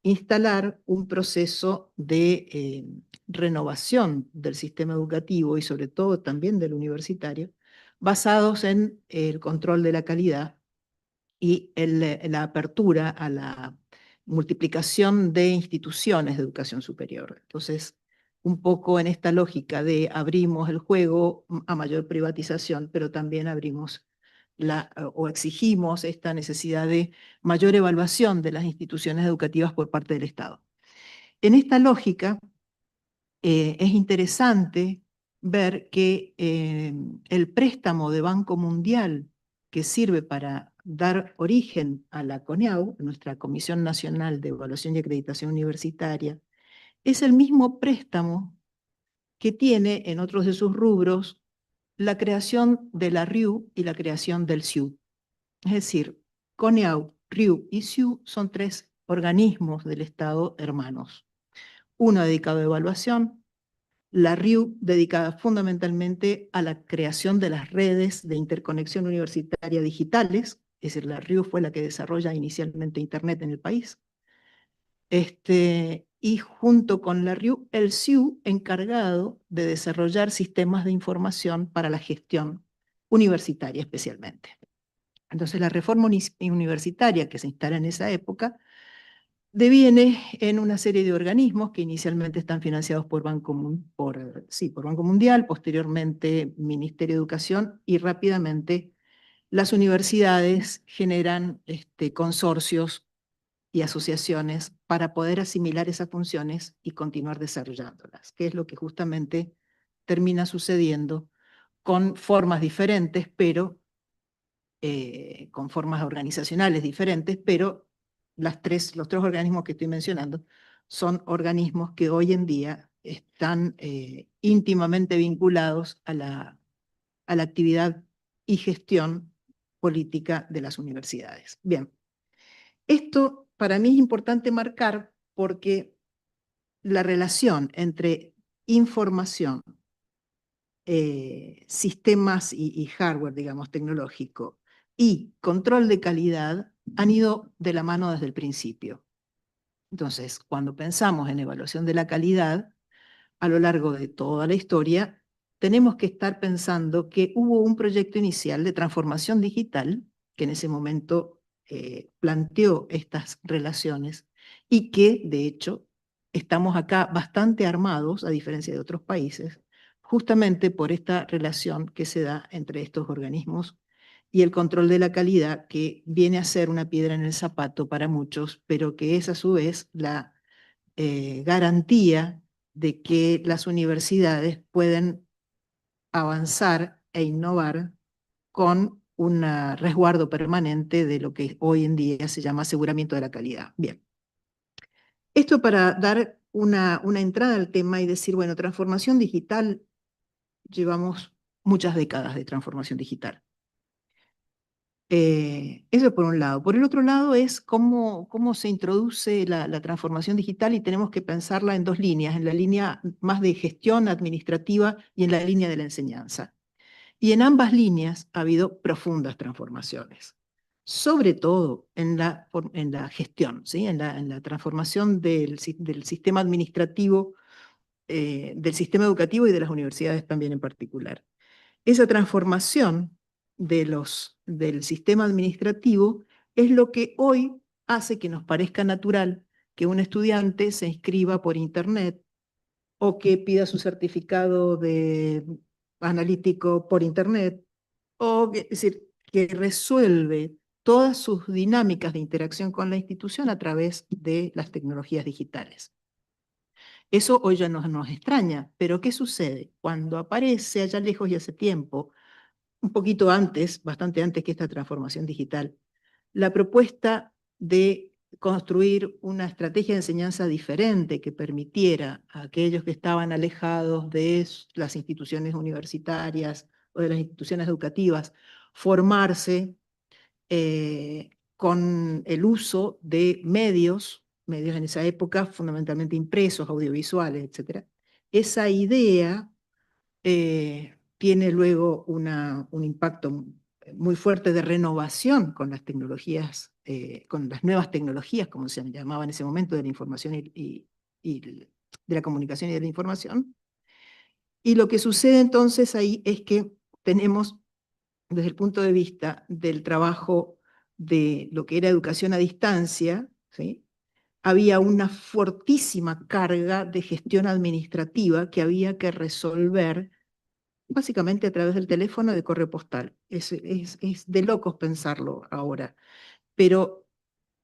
instalar un proceso de renovación del sistema educativo y sobre todo también del universitario, basados en el control de la calidad y la apertura a la multiplicación de instituciones de educación superior. Entonces, un poco en esta lógica de abrimos el juego a mayor privatización, pero también abrimos o exigimos esta necesidad de mayor evaluación de las instituciones educativas por parte del Estado. En esta lógica, es interesante ver que el préstamo de Banco Mundial que sirve para dar origen a la CONEAU, nuestra Comisión Nacional de Evaluación y Acreditación Universitaria, es el mismo préstamo que tiene en otros de sus rubros la creación de la RIU y la creación del SIU. Es decir, CONEAU, RIU y SIU son tres organismos del Estado hermanos. Uno dedicado a evaluación, la RIU dedicada fundamentalmente a la creación de las redes de interconexión universitaria digitales, es decir, la RIU fue la que desarrolla inicialmente Internet en el país, y junto con la RIU, el SIU encargado de desarrollar sistemas de información para la gestión universitaria especialmente. Entonces la reforma universitaria que se instala en esa época deviene en una serie de organismos que inicialmente están financiados por Banco Mundial, posteriormente Ministerio de Educación, y rápidamente las universidades generan consorcios y asociaciones para poder asimilar esas funciones y continuar desarrollándolas, que es lo que justamente termina sucediendo con formas diferentes, pero con formas organizacionales diferentes, pero los tres organismos que estoy mencionando son organismos que hoy en día están íntimamente vinculados a la a la actividad y gestión política de las universidades. Bien, esto para mí es importante marcar porque la relación entre información, sistemas y hardware, digamos, tecnológico, y control de calidad han ido de la mano desde el principio. Entonces, cuando pensamos en evaluación de la calidad, a lo largo de toda la historia, tenemos que estar pensando que hubo un proyecto inicial de transformación digital, que en ese momento planteó estas relaciones, y que, de hecho, estamos acá bastante armados, a diferencia de otros países, justamente por esta relación que se da entre estos organismos y el control de la calidad, que viene a ser una piedra en el zapato para muchos, pero que es a su vez la garantía de que las universidades pueden avanzar e innovar con un resguardo permanente de lo que hoy en día se llama aseguramiento de la calidad. Bien. Esto para dar una entrada al tema y decir, bueno, transformación digital, llevamos muchas décadas de transformación digital. Eso por un lado. Por el otro lado es cómo se introduce la transformación digital y tenemos que pensarla en dos líneas, en la línea más de gestión administrativa y en la línea de la enseñanza. Y en ambas líneas ha habido profundas transformaciones, sobre todo en la gestión, ¿sí? en la transformación del sistema administrativo, del sistema educativo y de las universidades también en particular. Esa transformación del sistema administrativo es lo que hoy hace que nos parezca natural que un estudiante se inscriba por internet o que pida su certificado de analítico por internet, es decir, que resuelve todas sus dinámicas de interacción con la institución a través de las tecnologías digitales. Eso hoy ya nos extraña, pero ¿qué sucede? Cuando aparece allá lejos y hace tiempo, un poquito antes, bastante antes que esta transformación digital, la propuesta de construir una estrategia de enseñanza diferente que permitiera a aquellos que estaban alejados de las instituciones universitarias o de las instituciones educativas formarse con el uso de medios en esa época fundamentalmente impresos, audiovisuales, etc. Esa idea tiene luego un impacto muy fuerte de renovación con las tecnologías, con las nuevas tecnologías, como se llamaba en ese momento, de la información y de la comunicación y de la información. Y lo que sucede entonces ahí es que tenemos, desde el punto de vista del trabajo de lo que era educación a distancia, ¿sí? Había una fortísima carga de gestión administrativa que había que resolver básicamente a través del teléfono y de correo postal. Es de locos pensarlo ahora. Pero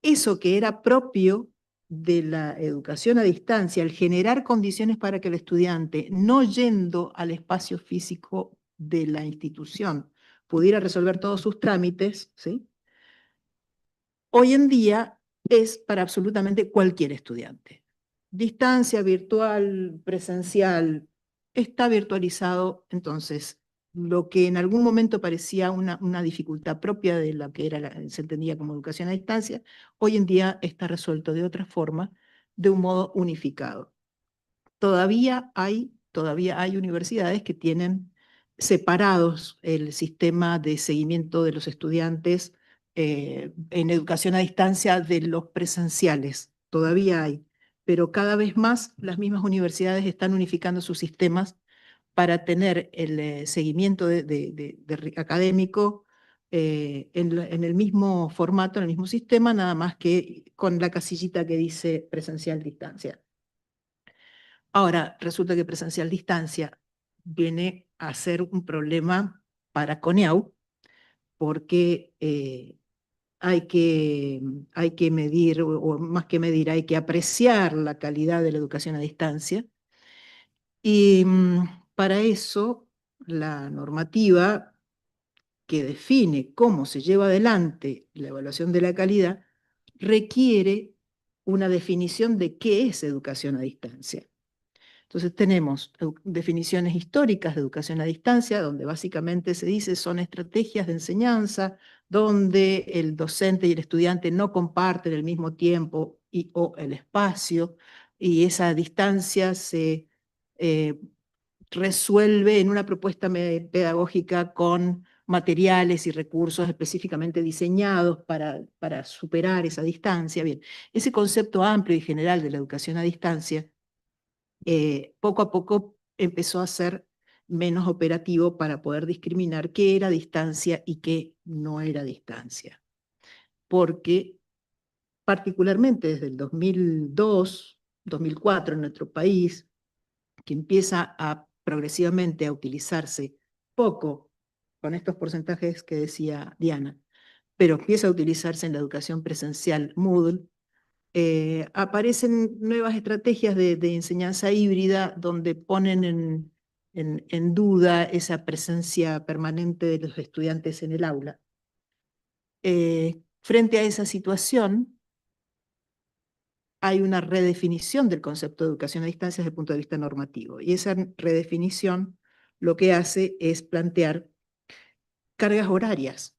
eso que era propio de la educación a distancia, el generar condiciones para que el estudiante, no yendo al espacio físico de la institución, pudiera resolver todos sus trámites, ¿sí? Hoy en día es para absolutamente cualquier estudiante. Distancia, virtual, presencial, está virtualizado, entonces lo que en algún momento parecía una dificultad propia de lo que se entendía como educación a distancia, hoy en día está resuelto de otra forma, de un modo unificado. Todavía hay universidades que tienen separados el sistema de seguimiento de los estudiantes en educación a distancia de los presenciales. Todavía hay, pero cada vez más las mismas universidades están unificando sus sistemas para tener el seguimiento académico en el mismo formato, en el mismo sistema, nada más que con la casillita que dice presencial distancia. Ahora, resulta que presencial distancia viene a ser un problema para CONEAU, porque hay que medir, o más que medir, hay que apreciar la calidad de la educación a distancia. Y para eso, la normativa que define cómo se lleva adelante la evaluación de la calidad requiere una definición de qué es educación a distancia. Entonces tenemos definiciones históricas de educación a distancia, donde básicamente se dice son estrategias de enseñanza, donde el docente y el estudiante no comparten el mismo tiempo o el espacio, y esa distancia se resuelve en una propuesta pedagógica con materiales y recursos específicamente diseñados para superar esa distancia. Bien, ese concepto amplio y general de la educación a distancia poco a poco empezó a ser menos operativo para poder discriminar qué era distancia y qué no era distancia. Porque particularmente desde el 2002, 2004 en nuestro país, que empieza progresivamente a utilizarse poco con estos porcentajes que decía Diana, pero empieza a utilizarse en la educación presencial Moodle, aparecen nuevas estrategias de enseñanza híbrida donde ponen en duda esa presencia permanente de los estudiantes en el aula. Frente a esa situación, hay una redefinición del concepto de educación a distancia desde el punto de vista normativo. Y esa redefinición lo que hace es plantear cargas horarias.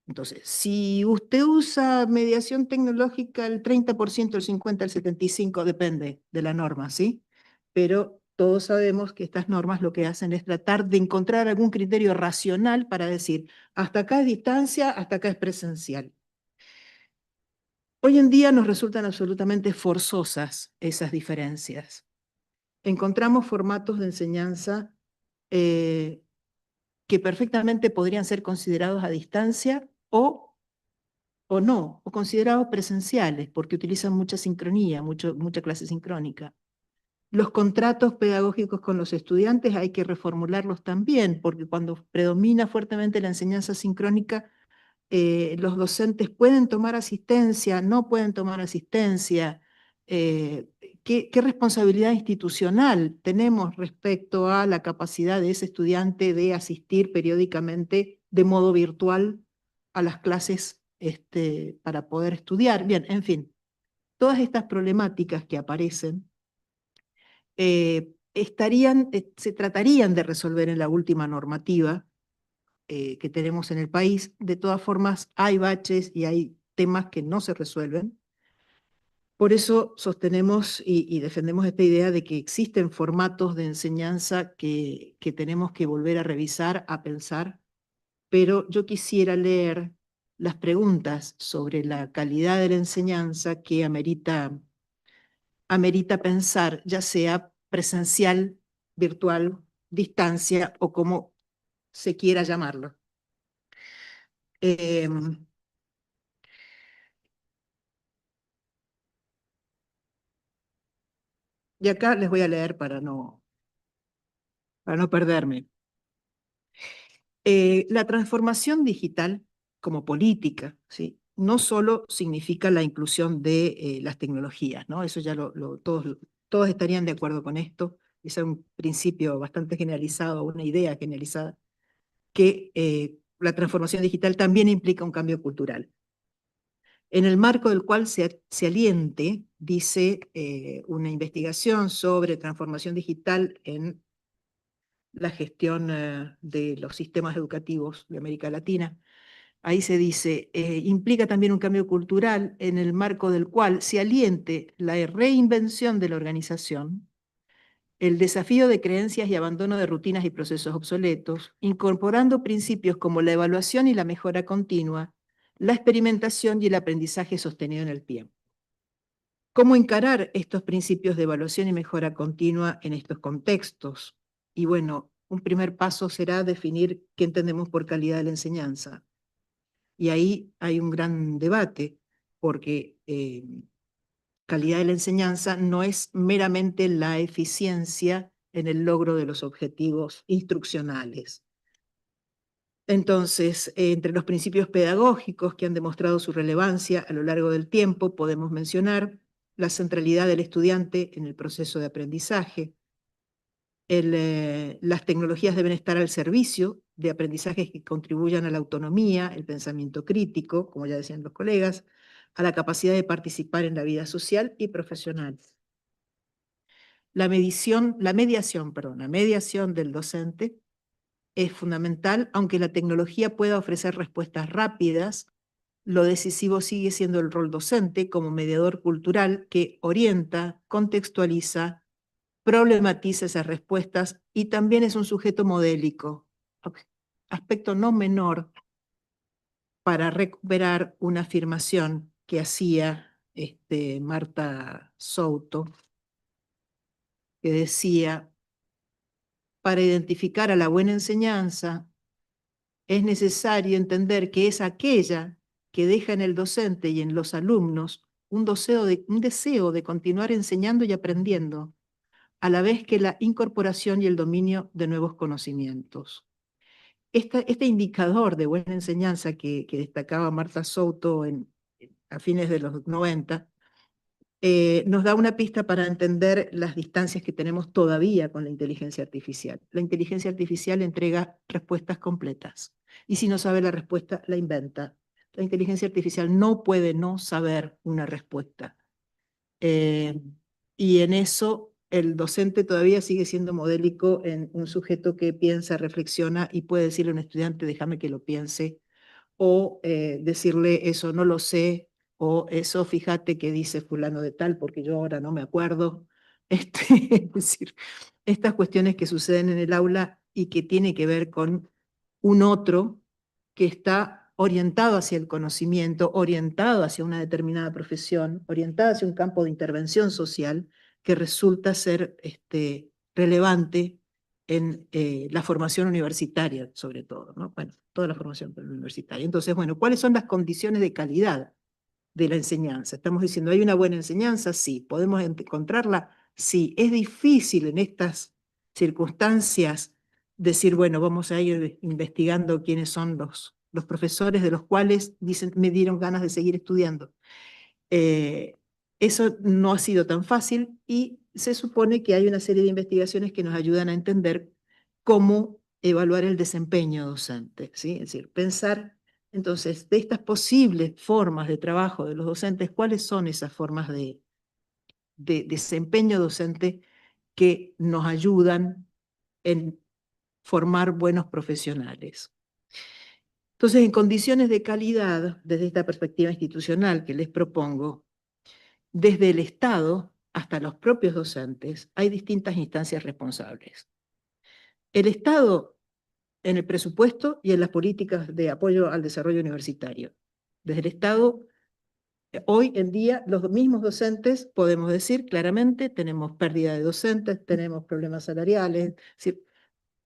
Entonces, si usted usa mediación tecnológica el 30%, el 50%, el 75%, depende de la norma, ¿sí? Pero todos sabemos que estas normas lo que hacen es tratar de encontrar algún criterio racional para decir, hasta acá es distancia, hasta acá es presencial. Hoy en día nos resultan absolutamente forzosas esas diferencias. Encontramos formatos de enseñanza que perfectamente podrían ser considerados a distancia o no, o considerados presenciales, porque utilizan mucha sincronía, mucha clase sincrónica. Los contratos pedagógicos con los estudiantes hay que reformularlos también, porque cuando predomina fuertemente la enseñanza sincrónica, los docentes pueden tomar asistencia, no pueden tomar asistencia. ¿Qué responsabilidad institucional tenemos respecto a la capacidad de ese estudiante de asistir periódicamente de modo virtual a las clases para poder estudiar? Bien, en fin, todas estas problemáticas que aparecen se tratarían de resolver en la última normativa que tenemos en el país. De todas formas, hay baches y hay temas que no se resuelven. Por eso sostenemos y defendemos esta idea de que existen formatos de enseñanza que tenemos que volver a revisar, a pensar, pero yo quisiera leer las preguntas sobre la calidad de la enseñanza que amerita pensar, ya sea presencial, virtual, distancia o como se quiera llamarlo. Y acá les voy a leer para no perderme. La transformación digital como política, ¿sí? No solo significa la inclusión de las tecnologías, ¿no? Eso ya todos estarían de acuerdo con esto. Es un principio bastante generalizado, una idea generalizada, que la transformación digital también implica un cambio cultural, en el marco del cual se aliente, dice una investigación sobre transformación digital en la gestión de los sistemas educativos de América Latina. Ahí se dice, implica también un cambio cultural en el marco del cual se aliente la reinvención de la organización, el desafío de creencias y abandono de rutinas y procesos obsoletos, incorporando principios como la evaluación y la mejora continua, la experimentación y el aprendizaje sostenido en el tiempo. ¿Cómo encarar estos principios de evaluación y mejora continua en estos contextos? Y bueno, un primer paso será definir qué entendemos por calidad de la enseñanza. Y ahí hay un gran debate, porque calidad de la enseñanza no es meramente la eficiencia en el logro de los objetivos instruccionales. Entonces, entre los principios pedagógicos que han demostrado su relevancia a lo largo del tiempo, podemos mencionar la centralidad del estudiante en el proceso de aprendizaje. Las tecnologías deben estar al servicio de aprendizajes que contribuyan a la autonomía, el pensamiento crítico, como ya decían los colegas, a la capacidad de participar en la vida social y profesional. la mediación del docente es fundamental, aunque la tecnología pueda ofrecer respuestas rápidas. Lo decisivo sigue siendo el rol docente como mediador cultural que orienta, contextualiza, problematiza esas respuestas y también es un sujeto modélico, aspecto no menor para recuperar una afirmación que hacía Marta Souto, que decía: para identificar a la buena enseñanza es necesario entender que es aquella que deja en el docente y en los alumnos un deseo de continuar enseñando y aprendiendo, a la vez que la incorporación y el dominio de nuevos conocimientos. Este indicador de buena enseñanza que destacaba Marta Souto a fines de los 90, nos da una pista para entender las distancias que tenemos todavía con la inteligencia artificial. La inteligencia artificial entrega respuestas completas, y si no sabe la respuesta, la inventa. La inteligencia artificial no puede no saber una respuesta. Y en eso el docente todavía sigue siendo modélico en un sujeto que piensa, reflexiona y puede decirle a un estudiante: déjame que lo piense, o decirle: eso no lo sé, o eso fíjate que dice fulano de tal, porque yo ahora no me acuerdo. Es decir, estas cuestiones que suceden en el aula y que tiene que ver con un otro que está orientado hacia el conocimiento, orientado hacia una determinada profesión, orientado hacia un campo de intervención social que resulta ser relevante en la formación universitaria, sobre todo, ¿no? Bueno, toda la formación universitaria. Entonces, bueno, ¿cuáles son las condiciones de calidad de la enseñanza? Estamos diciendo, ¿hay una buena enseñanza? Sí. ¿Podemos encontrarla? Sí. Es difícil en estas circunstancias decir, bueno, vamos a ir investigando quiénes son los profesores de los cuales dicen, me dieron ganas de seguir estudiando. Eso no ha sido tan fácil y se supone que hay una serie de investigaciones que nos ayudan a entender cómo evaluar el desempeño docente, ¿sí? Es decir, pensar entonces de estas posibles formas de trabajo de los docentes, ¿cuáles son esas formas de desempeño docente que nos ayudan en formar buenos profesionales? Entonces, en condiciones de calidad, desde esta perspectiva institucional que les propongo, desde el Estado hasta los propios docentes, hay distintas instancias responsables. El Estado en el presupuesto y en las políticas de apoyo al desarrollo universitario. Desde el Estado, hoy en día, los mismos docentes, podemos decir claramente, tenemos pérdida de docentes, tenemos problemas salariales. Es decir,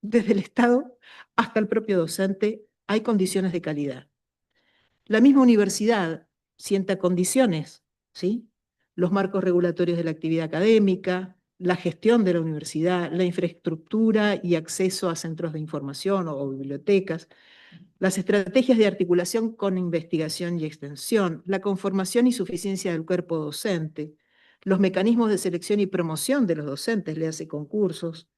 desde el Estado hasta el propio docente hay condiciones de calidad. La misma universidad sienta condiciones, ¿sí? Los marcos regulatorios de la actividad académica, la gestión de la universidad, la infraestructura y acceso a centros de información o bibliotecas, las estrategias de articulación con investigación y extensión, la conformación y suficiencia del cuerpo docente, los mecanismos de selección y promoción de los docentes, le hace concursos,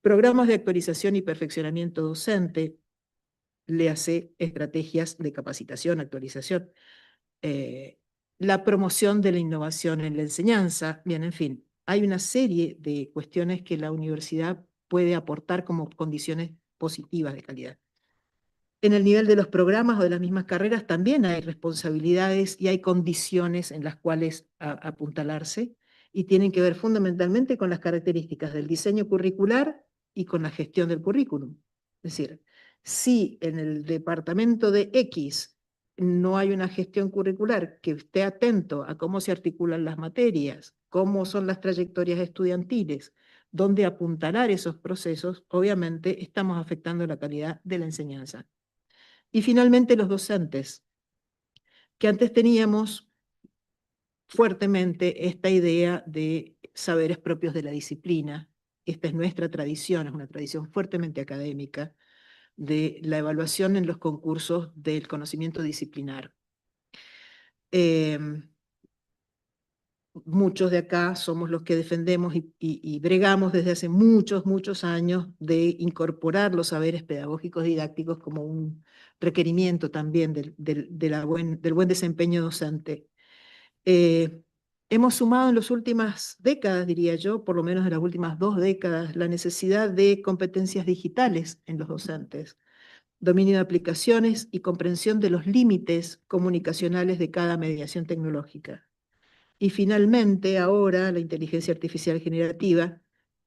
programas de actualización y perfeccionamiento docente, le hace estrategias de capacitación, actualización, la promoción de la innovación en la enseñanza. Bien, en fin, hay una serie de cuestiones que la universidad puede aportar como condiciones positivas de calidad. En el nivel de los programas o de las mismas carreras también hay responsabilidades y hay condiciones en las cuales apuntalarse y tienen que ver fundamentalmente con las características del diseño curricular y con la gestión del currículum. Es decir, si en el departamento de X no hay una gestión curricular que esté atento a cómo se articulan las materias, cómo son las trayectorias estudiantiles, dónde apuntalar esos procesos, obviamente estamos afectando la calidad de la enseñanza. Y finalmente los docentes, que antes teníamos fuertemente esta idea de saberes propios de la disciplina. Esta es nuestra tradición, es una tradición fuertemente académica, de la evaluación en los concursos del conocimiento disciplinar. Muchos de acá somos los que defendemos y bregamos desde hace muchos años de incorporar los saberes pedagógicos didácticos como un requerimiento también del buen desempeño docente. hemos sumado en las últimas décadas, diría yo, por lo menos en las últimas 2 décadas, la necesidad de competencias digitales en los docentes, dominio de aplicaciones y comprensión de los límites comunicacionales de cada mediación tecnológica. Y finalmente, ahora, la inteligencia artificial generativa,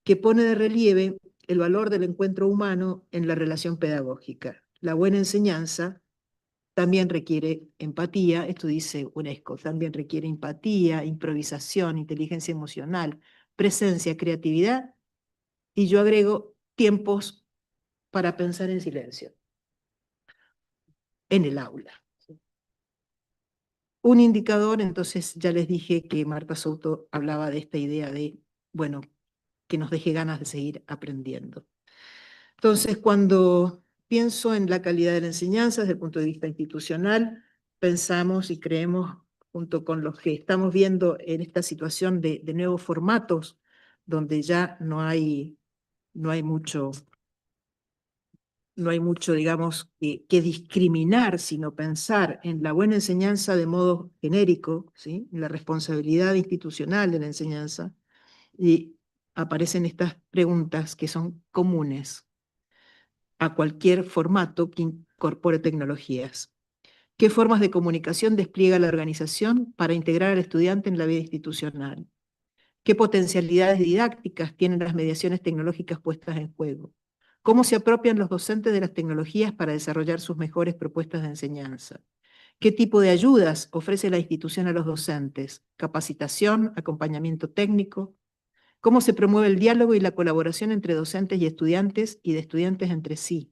que pone de relieve el valor del encuentro humano en la relación pedagógica. La buena enseñanza también requiere empatía, esto dice UNESCO, también requiere empatía, improvisación, inteligencia emocional, presencia, creatividad, y yo agrego tiempos para pensar en silencio, en el aula. Un indicador, entonces ya les dije que Marta Souto hablaba de esta idea de, bueno, que nos deje ganas de seguir aprendiendo. Entonces, cuando pienso en la calidad de la enseñanza desde el punto de vista institucional, pensamos y creemos, junto con los que estamos viendo en esta situación de nuevos formatos, donde ya no hay mucho, digamos, que discriminar, sino pensar en la buena enseñanza de modo genérico, ¿sí? En la responsabilidad institucional de la enseñanza, y aparecen estas preguntas que son comunes a cualquier formato que incorpore tecnologías. ¿Qué formas de comunicación despliega la organización para integrar al estudiante en la vida institucional? ¿Qué potencialidades didácticas tienen las mediaciones tecnológicas puestas en juego? ¿Cómo se apropian los docentes de las tecnologías para desarrollar sus mejores propuestas de enseñanza? ¿Qué tipo de ayudas ofrece la institución a los docentes? ¿Capacitación, acompañamiento técnico? ¿Cómo se promueve el diálogo y la colaboración entre docentes y de estudiantes entre sí?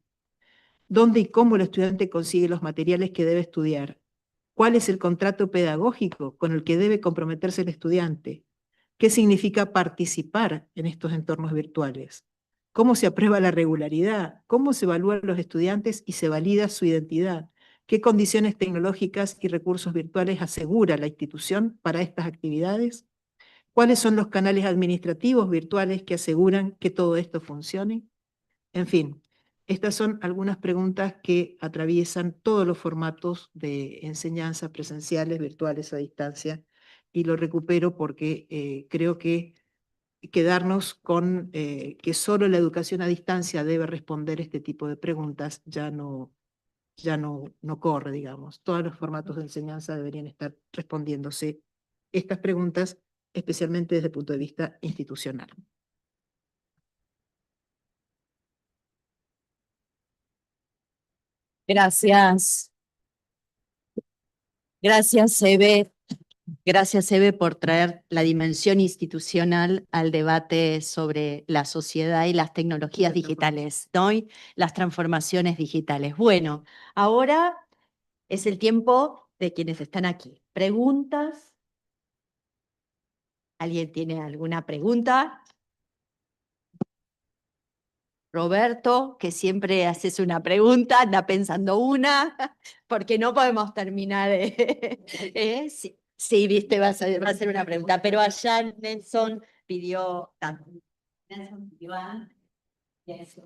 ¿Dónde y cómo el estudiante consigue los materiales que debe estudiar? ¿Cuál es el contrato pedagógico con el que debe comprometerse el estudiante? ¿Qué significa participar en estos entornos virtuales? ¿Cómo se aprueba la regularidad? ¿Cómo se evalúan los estudiantes y se valida su identidad? ¿Qué condiciones tecnológicas y recursos virtuales asegura la institución para estas actividades? ¿Cuáles son los canales administrativos virtuales que aseguran que todo esto funcione? En fin, estas son algunas preguntas que atraviesan todos los formatos de enseñanza presenciales, virtuales, a distancia, y lo recupero porque creo que quedarnos con que solo la educación a distancia debe responder este tipo de preguntas no corre, digamos. Todos los formatos de enseñanza deberían estar respondiéndose estas preguntas, especialmente desde el punto de vista institucional. Gracias. Gracias, Eve. Gracias, Eve, por traer la dimensión institucional al debate sobre la sociedad y las tecnologías digitales, ¿no? Y las transformaciones digitales. Bueno, ahora es el tiempo de quienes están aquí. ¿Preguntas? ¿Alguien tiene alguna pregunta? Roberto, que siempre haces una pregunta, anda pensando una, porque no podemos terminar. Sí, sí, viste, va a ser una pregunta, pero allá Nelson pidió tanto. Nelson pidió antes.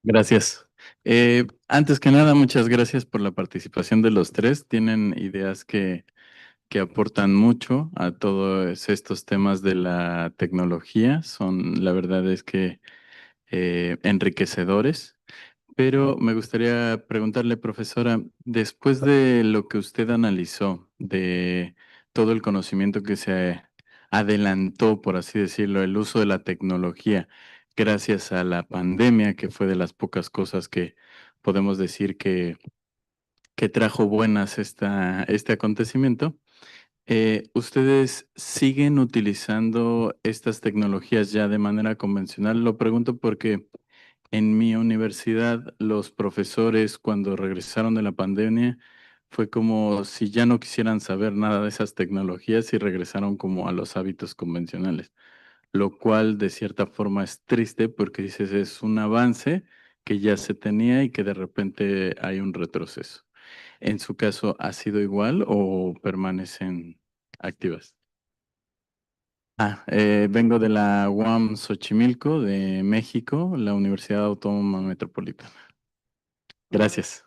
Gracias. Antes que nada, muchas gracias por la participación de los tres. Tienen ideas que aportan mucho a todos estos temas de la tecnología. La verdad es que enriquecedores. Pero me gustaría preguntarle, profesora, después de lo que usted analizó, de todo el conocimiento que se adelantó, por así decirlo, el uso de la tecnología, gracias a la pandemia, que fue de las pocas cosas que podemos decir que trajo buenas este acontecimiento, ¿ustedes siguen utilizando estas tecnologías ya de manera convencional? Lo pregunto porque en mi universidad, los profesores, cuando regresaron de la pandemia, fue como si ya no quisieran saber nada de esas tecnologías y regresaron como a los hábitos convencionales, lo cual de cierta forma es triste porque dices, es un avance que ya se tenía y que de repente hay un retroceso. ¿En su caso ha sido igual o permanecen activas? Vengo de la UAM Xochimilco, de México, la Universidad Autónoma Metropolitana. Gracias.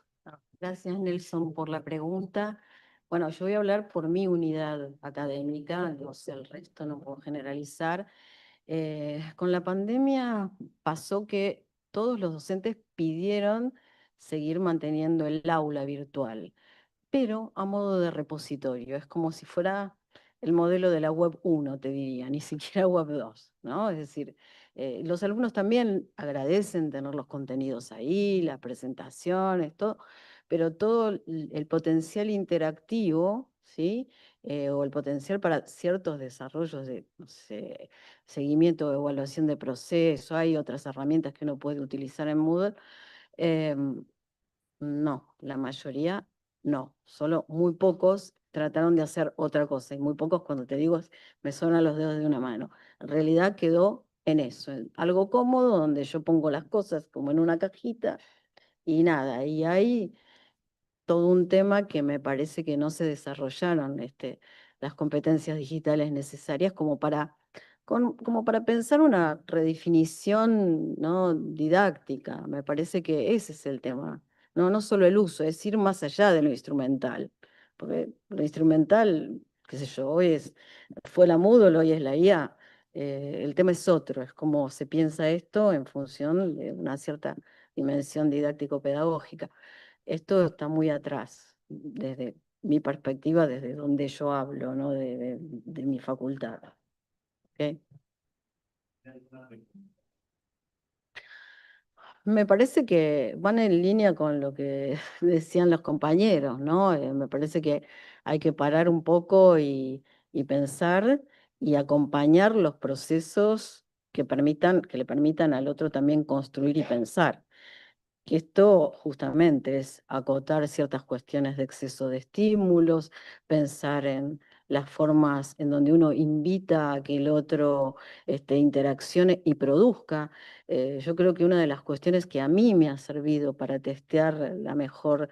Gracias, Nelson, por la pregunta. Bueno, yo voy a hablar por mi unidad académica, no sé, el resto no puedo generalizar. Con la pandemia pasó que todos los docentes pidieron seguir manteniendo el aula virtual, pero a modo de repositorio. Es como si fuera el modelo de la web 1, te diría, ni siquiera web 2, ¿no? Es decir, los alumnos también agradecen tener los contenidos ahí, las presentaciones, todo, pero todo el potencial interactivo, ¿sí? O el potencial para ciertos desarrollos de, no sé, seguimiento o evaluación de proceso, hay otras herramientas que uno puede utilizar en Moodle. em, no, la mayoría no, solo muy pocos trataron de hacer otra cosa, y muy pocos, cuando te digo, me suenan los dedos de una mano. En realidad quedó en eso, en algo cómodo donde yo pongo las cosas como en una cajita y nada, y hay todo un tema que me parece que no se desarrollaron las competencias digitales necesarias como para pensar una redefinición, ¿no?, didáctica. Me parece que ese es el tema. No, no solo el uso, es ir más allá de lo instrumental. Porque lo instrumental, qué sé yo, fue la Moodle, hoy es la IA. El tema es otro, es cómo se piensa esto en función de una cierta dimensión didáctico-pedagógica. Esto está muy atrás, desde mi perspectiva, desde donde yo hablo, ¿no? De mi facultad. ¿Ok? Me parece que van en línea con lo que decían los compañeros, ¿no? Me parece que hay que parar un poco y pensar y acompañar los procesos que le permitan al otro también construir y pensar. Que esto justamente es acotar ciertas cuestiones de exceso de estímulos, pensar en las formas en donde uno invita a que el otro interaccione y produzca. Yo creo que una de las cuestiones que a mí me ha servido para testear la mejor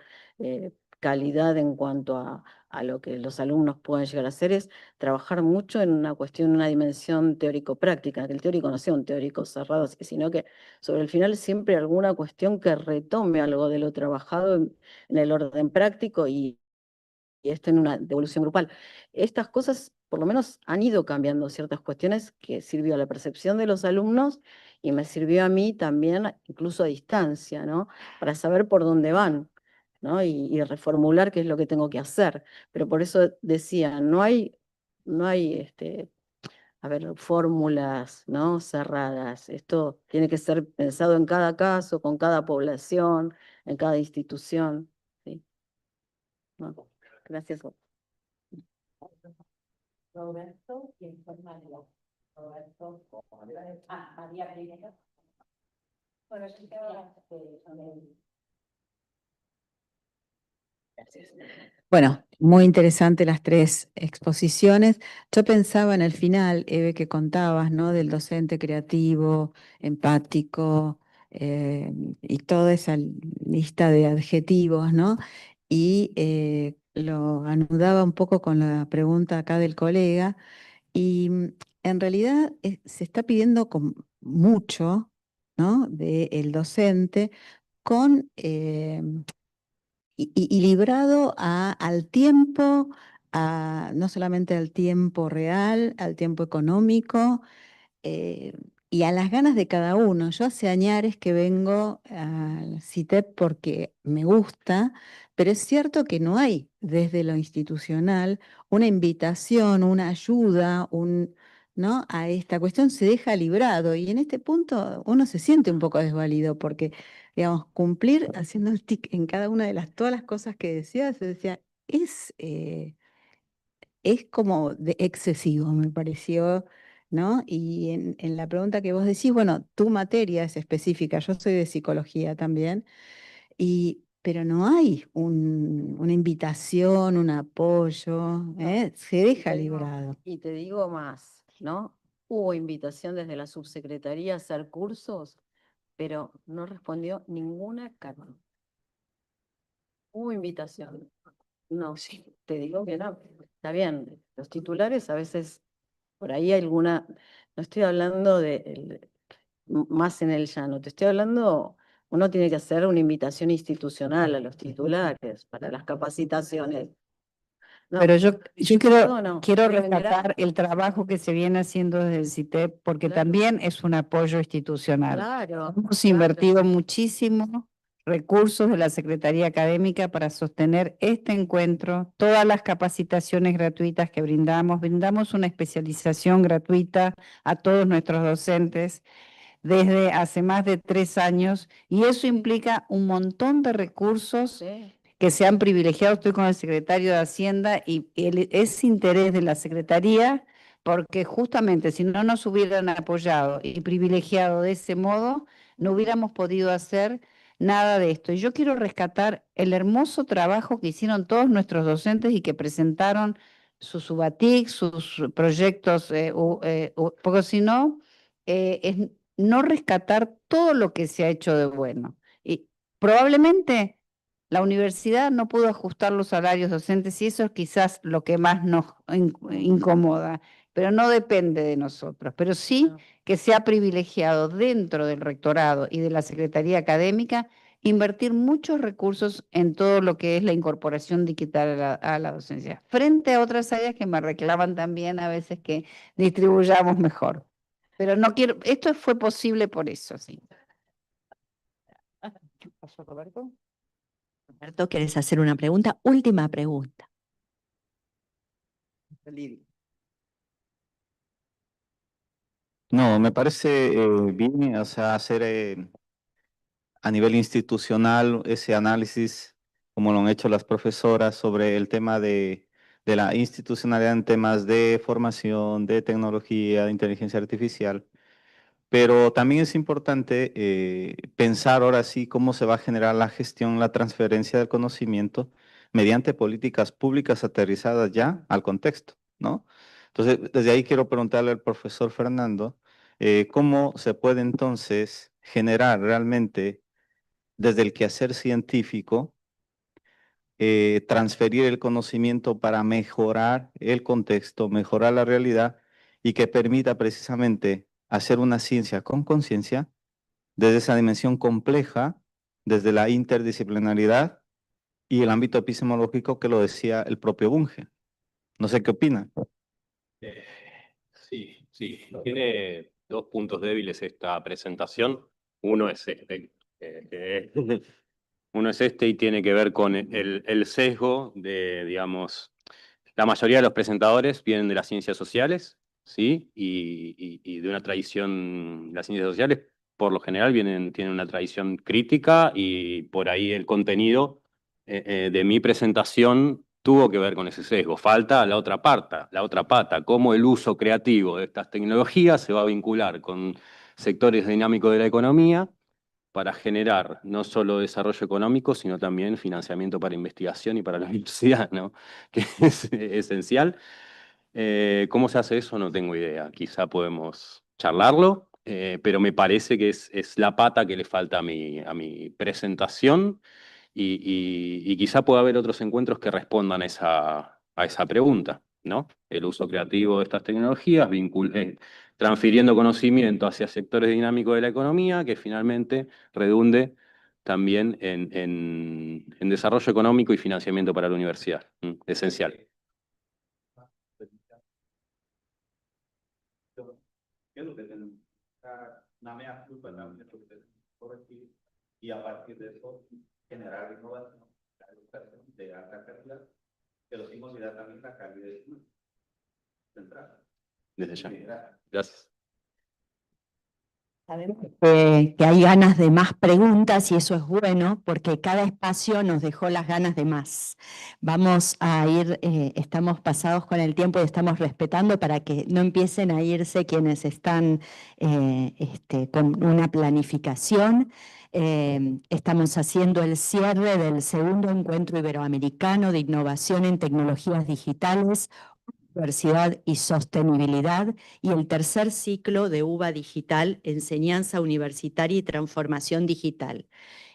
calidad en cuanto a lo que los alumnos pueden llegar a hacer es trabajar mucho en una cuestión, una dimensión teórico-práctica, que el teórico no sea un teórico cerrado, sino que sobre el final siempre alguna cuestión que retome algo de lo trabajado en el orden práctico y esto en una devolución grupal. Estas cosas por lo menos han ido cambiando ciertas cuestiones que sirvió a la percepción de los alumnos y me sirvió a mí también, incluso a distancia, ¿no? Para saber por dónde van, ¿no? Y reformular qué es lo que tengo que hacer. Pero por eso decía, no hay a ver, fórmulas, ¿no?, cerradas. Esto tiene que ser pensado en cada caso, con cada población, en cada institución. ¿Sí? No, gracias. Roberto y después María. Roberto, María primero. Bueno, yo Gracias. Bueno, muy interesante las tres exposiciones. Yo pensaba en el final, Eve, que contabas, ¿no? Del docente creativo, empático, y toda esa lista de adjetivos, ¿no? Y lo anudaba un poco con la pregunta acá del colega. Y en realidad se está pidiendo mucho, ¿no?, del docente con y librado al tiempo, no solamente al tiempo real, al tiempo económico, eh, y a las ganas de cada uno. Yo hace añares que vengo al CITEP porque me gusta, pero es cierto que no hay desde lo institucional una invitación, una ayuda, ¿no?, a esta cuestión se deja librado y en este punto uno se siente un poco desvalido porque, digamos, cumplir haciendo el tic en cada una de todas las cosas que decía, se decía, es como de excesivo, me pareció, ¿no? Y en la pregunta que vos decís, bueno, tu materia es específica, yo soy de psicología también, pero no hay una invitación, un apoyo, ¿eh? Se deja librado. Y te digo más, ¿no? Hubo invitación desde la subsecretaría a hacer cursos, pero no respondió ninguna carta. Hubo invitación. No, sí, te digo que no. Está bien, los titulares a veces, por ahí alguna, no estoy hablando de más en el llano, te estoy hablando uno tiene que hacer una invitación institucional a los titulares para las capacitaciones. No, Pero yo no, no, quiero pero en rescatar el trabajo que se viene haciendo desde el CITEP, porque Claro. también es un apoyo institucional. Claro, Hemos claro. invertido muchísimo recursos de la Secretaría Académica para sostener este encuentro, todas las capacitaciones gratuitas que brindamos una especialización gratuita a todos nuestros docentes desde hace más de 3 años, y eso implica un montón de recursos Sí. que se han privilegiado. Estoy con el secretario de Hacienda y es interés de la Secretaría, porque justamente si no nos hubieran apoyado y privilegiado de ese modo, no hubiéramos podido hacer nada de esto. Y yo quiero rescatar el hermoso trabajo que hicieron todos nuestros docentes y que presentaron sus subatic, sus proyectos, porque si no, es no rescatar todo lo que se ha hecho de bueno. Y probablemente la universidad no pudo ajustar los salarios docentes y eso es quizás lo que más nos incomoda, pero no depende de nosotros. Pero sí No. que se ha privilegiado dentro del rectorado y de la Secretaría Académica invertir muchos recursos en todo lo que es la incorporación digital a la docencia, frente a otras áreas que me reclaman también a veces que distribuyamos mejor. Pero no quiero, esto fue posible por eso, sí. ¿Qué pasó, Roberto? Roberto, ¿quieres hacer una pregunta? Última pregunta. No, me parece bien, o sea, hacer a nivel institucional ese análisis, como lo han hecho las profesoras, sobre el tema de la institucionalidad en temas de formación, de tecnología, de inteligencia artificial. Pero también es importante pensar ahora sí cómo se va a generar la gestión, la transferencia del conocimiento mediante políticas públicas aterrizadas ya al contexto, ¿no? Entonces, desde ahí quiero preguntarle al profesor Fernando, ¿cómo se puede entonces generar realmente desde el quehacer científico, transferir el conocimiento para mejorar el contexto, mejorar la realidad y que permita precisamente hacer una ciencia con conciencia desde esa dimensión compleja, desde la interdisciplinaridad y el ámbito epistemológico que lo decía el propio Bunge? No sé qué opina. Sí, sí. Tiene dos puntos débiles esta presentación. Uno es este. Uno es este y tiene que ver con el sesgo de, digamos, la mayoría de los presentadores vienen de las ciencias sociales, ¿sí? Y de una tradición, las ciencias sociales por lo general tienen una tradición crítica y por ahí el contenido de mi presentación tuvo que ver con ese sesgo. Falta la otra pata, cómo el uso creativo de estas tecnologías se va a vincular con sectores dinámicos de la economía para generar no solo desarrollo económico, sino también financiamiento para investigación y para la universidad, ¿no? Que es esencial. ¿Cómo se hace eso? No tengo idea. Quizá podemos charlarlo, pero me parece que es la pata que le falta a mi presentación y quizá pueda haber otros encuentros que respondan a esa pregunta, ¿no? El uso creativo de estas tecnologías, transfiriendo conocimiento hacia sectores dinámicos de la economía, que finalmente redunde también en desarrollo económico y financiamiento para la universidad. Esencial. Una mea culpa, corregir y a partir de eso generar innovación, la educación de alta calidad, que lo mismo será también la calidad central. Desde ya. Gracias. Sabemos que hay ganas de más preguntas y eso es bueno porque cada espacio nos dejó las ganas de más. Vamos a ir, estamos pasados con el tiempo y estamos respetando para que no empiecen a irse quienes están con una planificación. Estamos haciendo el cierre del segundo encuentro iberoamericano de innovación en tecnologías digitales, Diversidad y Sostenibilidad, y el tercer ciclo de UBA Digital, Enseñanza Universitaria y Transformación Digital.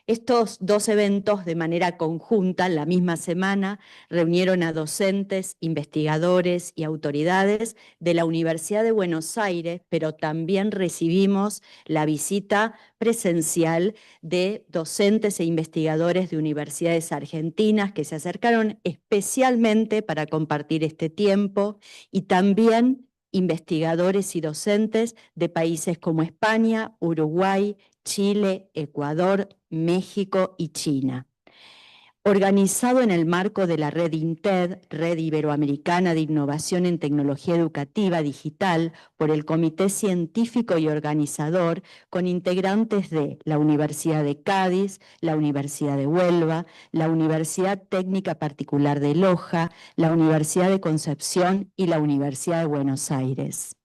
Estos dos eventos de manera conjunta en la misma semana reunieron a docentes, investigadores y autoridades de la Universidad de Buenos Aires, pero también recibimos la visita presencial de docentes e investigadores de universidades argentinas que se acercaron especialmente para compartir este tiempo, y también investigadores y docentes de países como España, Uruguay, Chile, Ecuador, México y China. Organizado en el marco de la red INTED, Red Iberoamericana de Innovación en Tecnología Educativa Digital, por el Comité Científico y Organizador, con integrantes de la Universidad de Cádiz, la Universidad de Huelva, la Universidad Técnica Particular de Loja, la Universidad de Concepción y la Universidad de Buenos Aires.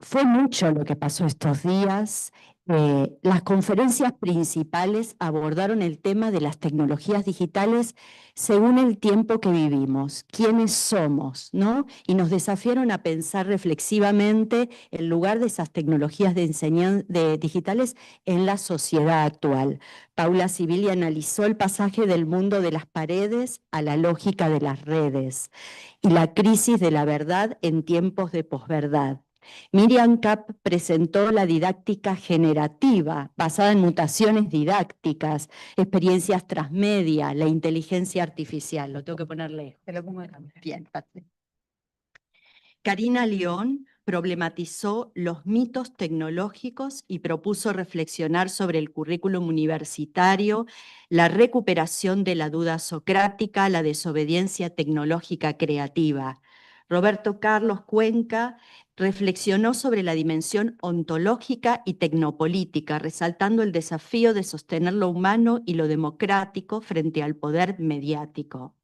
Fue mucho lo que pasó estos días. Las conferencias principales abordaron el tema de las tecnologías digitales según el tiempo que vivimos, quiénes somos, ¿no? Y nos desafiaron a pensar reflexivamente el lugar de esas tecnologías digitales en la sociedad actual. Paula Sibili analizó el pasaje del mundo de las paredes a la lógica de las redes y la crisis de la verdad en tiempos de posverdad. Miriam Kapp presentó la didáctica generativa, basada en mutaciones didácticas, experiencias transmedia, la inteligencia artificial. Lo tengo que poner lejos. Te lo pongo acá. Bien, perfecto. Karina León problematizó los mitos tecnológicos y propuso reflexionar sobre el currículum universitario, la recuperación de la duda socrática, la desobediencia tecnológica creativa. Roberto Carlos Cuenca reflexionó sobre la dimensión ontológica y tecnopolítica, resaltando el desafío de sostener lo humano y lo democrático frente al poder mediático.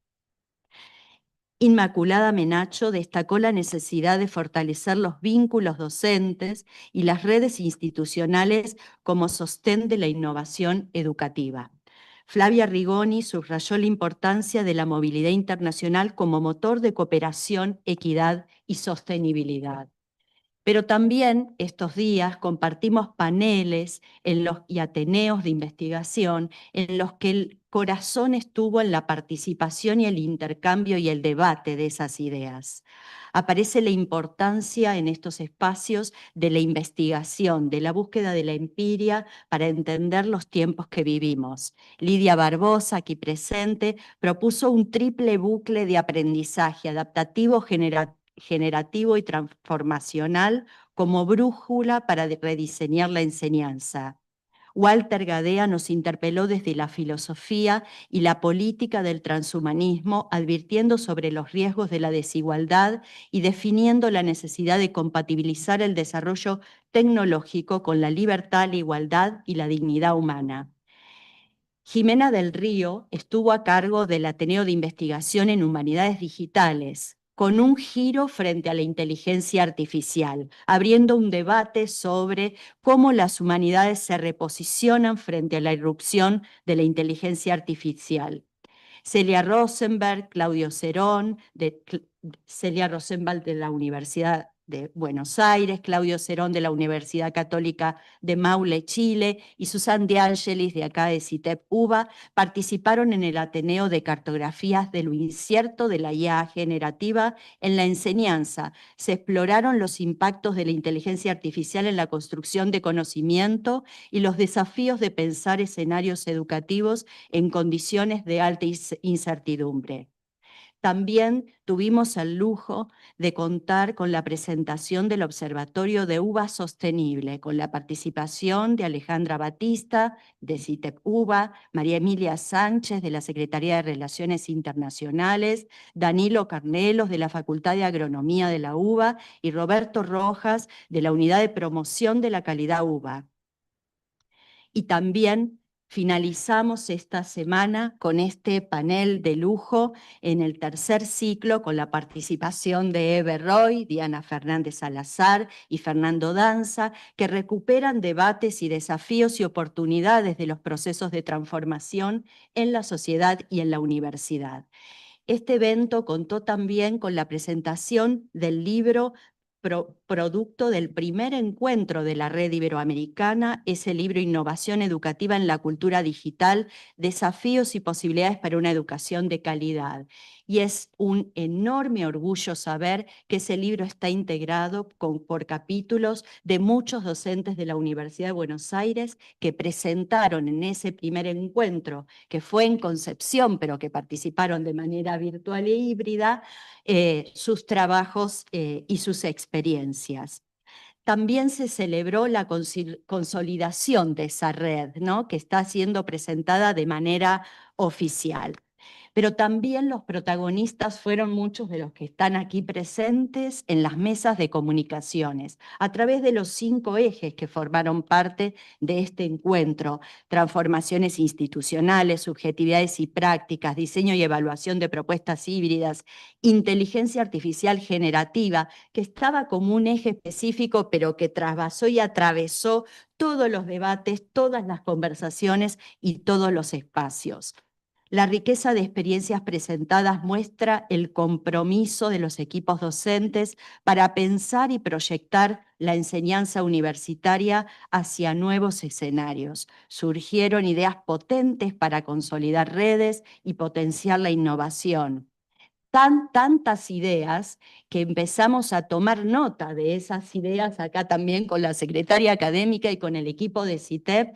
Inmaculada Menacho destacó la necesidad de fortalecer los vínculos docentes y las redes institucionales como sostén de la innovación educativa. Flavia Rigoni subrayó la importancia de la movilidad internacional como motor de cooperación, equidad y sostenibilidad. Pero también estos días compartimos paneles y ateneos de investigación en los que el corazón estuvo en la participación y el intercambio y el debate de esas ideas. Aparece la importancia en estos espacios de la investigación, de la búsqueda de la empiria para entender los tiempos que vivimos. Lidia Barbosa, aquí presente, propuso un triple bucle de aprendizaje adaptativo, generativo y transformacional como brújula para rediseñar la enseñanza. Walter Gadea nos interpeló desde la filosofía y la política del transhumanismo, advirtiendo sobre los riesgos de la desigualdad y definiendo la necesidad de compatibilizar el desarrollo tecnológico con la libertad, la igualdad y la dignidad humana. Jimena del Río estuvo a cargo del Ateneo de Investigación en Humanidades Digitales, con un giro frente a la inteligencia artificial, abriendo un debate sobre cómo las humanidades se reposicionan frente a la irrupción de la inteligencia artificial. Celia Rosenberg, Celia Rosenberg de la Universidad de Buenos Aires, Claudio Cerón de la Universidad Católica de Maule, Chile, y Susan De Angelis de acá de CITEP UBA, participaron en el Ateneo de Cartografías de lo incierto de la IA generativa en la enseñanza. Se exploraron los impactos de la inteligencia artificial en la construcción de conocimiento y los desafíos de pensar escenarios educativos en condiciones de alta incertidumbre. También tuvimos el lujo de contar con la presentación del Observatorio de UBA Sostenible, con la participación de Alejandra Batista, de CITEP UBA, María Emilia Sánchez, de la Secretaría de Relaciones Internacionales, Danilo Carnelos, de la Facultad de Agronomía de la UBA, y Roberto Rojas, de la Unidad de Promoción de la Calidad UBA. Y también finalizamos esta semana con este panel de lujo en el tercer ciclo con la participación de Eve Roy, Diana Fernández Salazar y Fernando Danza, que recuperan debates y desafíos y oportunidades de los procesos de transformación en la sociedad y en la universidad. Este evento contó también con la presentación del libro producto del primer encuentro de la Red Iberoamericana, ese libro Innovación Educativa en la Cultura Digital, Desafíos y Posibilidades para una Educación de Calidad. Y es un enorme orgullo saber que ese libro está integrado por capítulos de muchos docentes de la Universidad de Buenos Aires que presentaron en ese primer encuentro, que fue en Concepción, pero que participaron de manera virtual e híbrida, sus trabajos y sus experiencias. También se celebró la consolidación de esa red, ¿no?, que está siendo presentada de manera oficial. Pero también los protagonistas fueron muchos de los que están aquí presentes en las mesas de comunicaciones, a través de los 5 ejes que formaron parte de este encuentro: transformaciones institucionales, subjetividades y prácticas, diseño y evaluación de propuestas híbridas, inteligencia artificial generativa, que estaba como un eje específico, pero que trasvasó y atravesó todos los debates, todas las conversaciones y todos los espacios. La riqueza de experiencias presentadas muestra el compromiso de los equipos docentes para pensar y proyectar la enseñanza universitaria hacia nuevos escenarios. Surgieron ideas potentes para consolidar redes y potenciar la innovación. Tantas ideas que empezamos a tomar nota de esas ideas acá también con la secretaria académica y con el equipo de CITEP,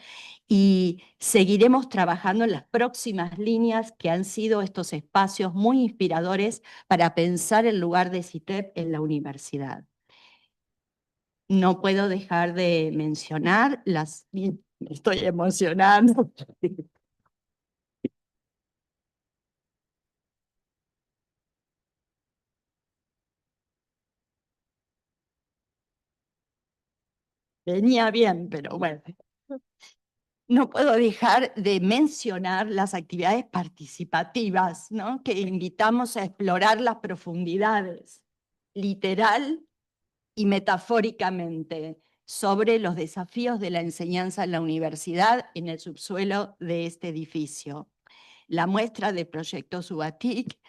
y seguiremos trabajando en las próximas líneas que han sido estos espacios muy inspiradores para pensar el lugar de CITEP en la universidad. No puedo dejar de mencionar me estoy emocionando. Venía bien, pero bueno. No puedo dejar de mencionar las actividades participativas, ¿no?, que invitamos a explorar las profundidades, literal y metafóricamente, sobre los desafíos de la enseñanza en la universidad en el subsuelo de este edificio. La muestra de proyectos UBATIC,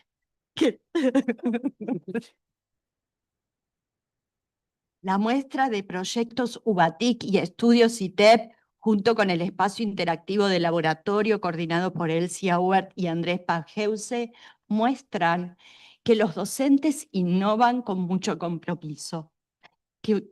la muestra de proyectos UBATIC y estudios CITEP, junto con el espacio interactivo de laboratorio coordinado por Elsie Aubert y Andrés Pagheuse, muestran que los docentes innovan con mucho compromiso, que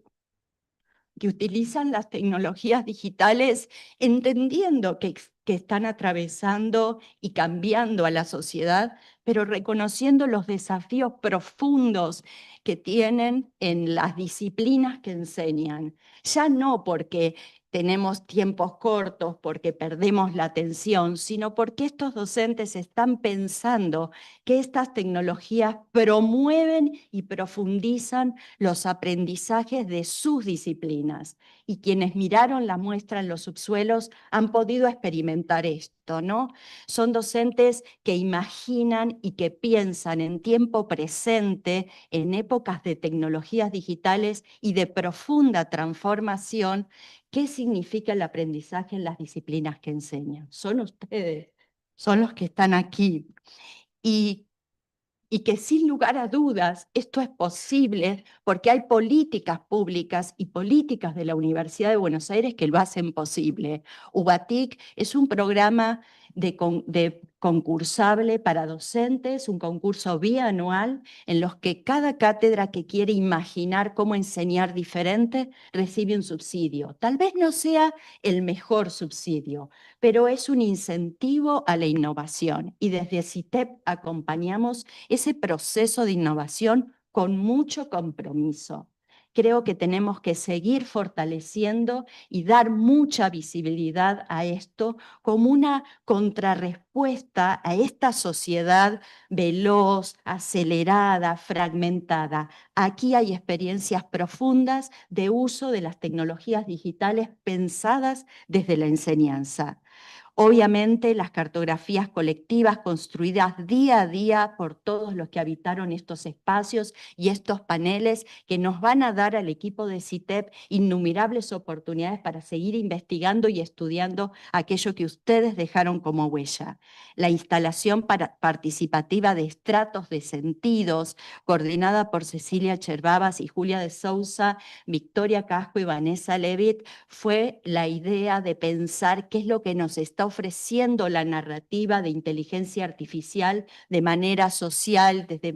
utilizan las tecnologías digitales entendiendo que están atravesando y cambiando a la sociedad, pero reconociendo los desafíos profundos que tienen en las disciplinas que enseñan. Ya no porque tenemos tiempos cortos, porque perdemos la atención, sino porque estos docentes están pensando que estas tecnologías promueven y profundizan los aprendizajes de sus disciplinas. Y quienes miraron la muestra en los subsuelos han podido experimentar esto, ¿no? Son docentes que imaginan y que piensan en tiempo presente, en épocas de tecnologías digitales y de profunda transformación, qué significa el aprendizaje en las disciplinas que enseñan. Son ustedes, son los que están aquí. Y que sin lugar a dudas esto es posible porque hay políticas públicas y políticas de la Universidad de Buenos Aires que lo hacen posible. UBATIC es un programa de concursable para docentes, un concurso bianual en los que cada cátedra que quiere imaginar cómo enseñar diferente recibe un subsidio. Tal vez no sea el mejor subsidio, pero es un incentivo a la innovación, y desde CITEP acompañamos ese proceso de innovación con mucho compromiso. Creo que tenemos que seguir fortaleciendo y dar mucha visibilidad a esto como una contrarrespuesta a esta sociedad veloz, acelerada, fragmentada. Aquí hay experiencias profundas de uso de las tecnologías digitales pensadas desde la enseñanza. Obviamente, las cartografías colectivas construidas día a día por todos los que habitaron estos espacios y estos paneles que nos van a dar al equipo de CITEP innumerables oportunidades para seguir investigando y estudiando aquello que ustedes dejaron como huella. La instalación participativa de estratos de sentidos, coordinada por Cecilia Cherbabas y Julia de Sousa, Victoria Casco y Vanessa Levitt, fue la idea de pensar qué es lo que nos está ofreciendo la narrativa de inteligencia artificial de manera social, desde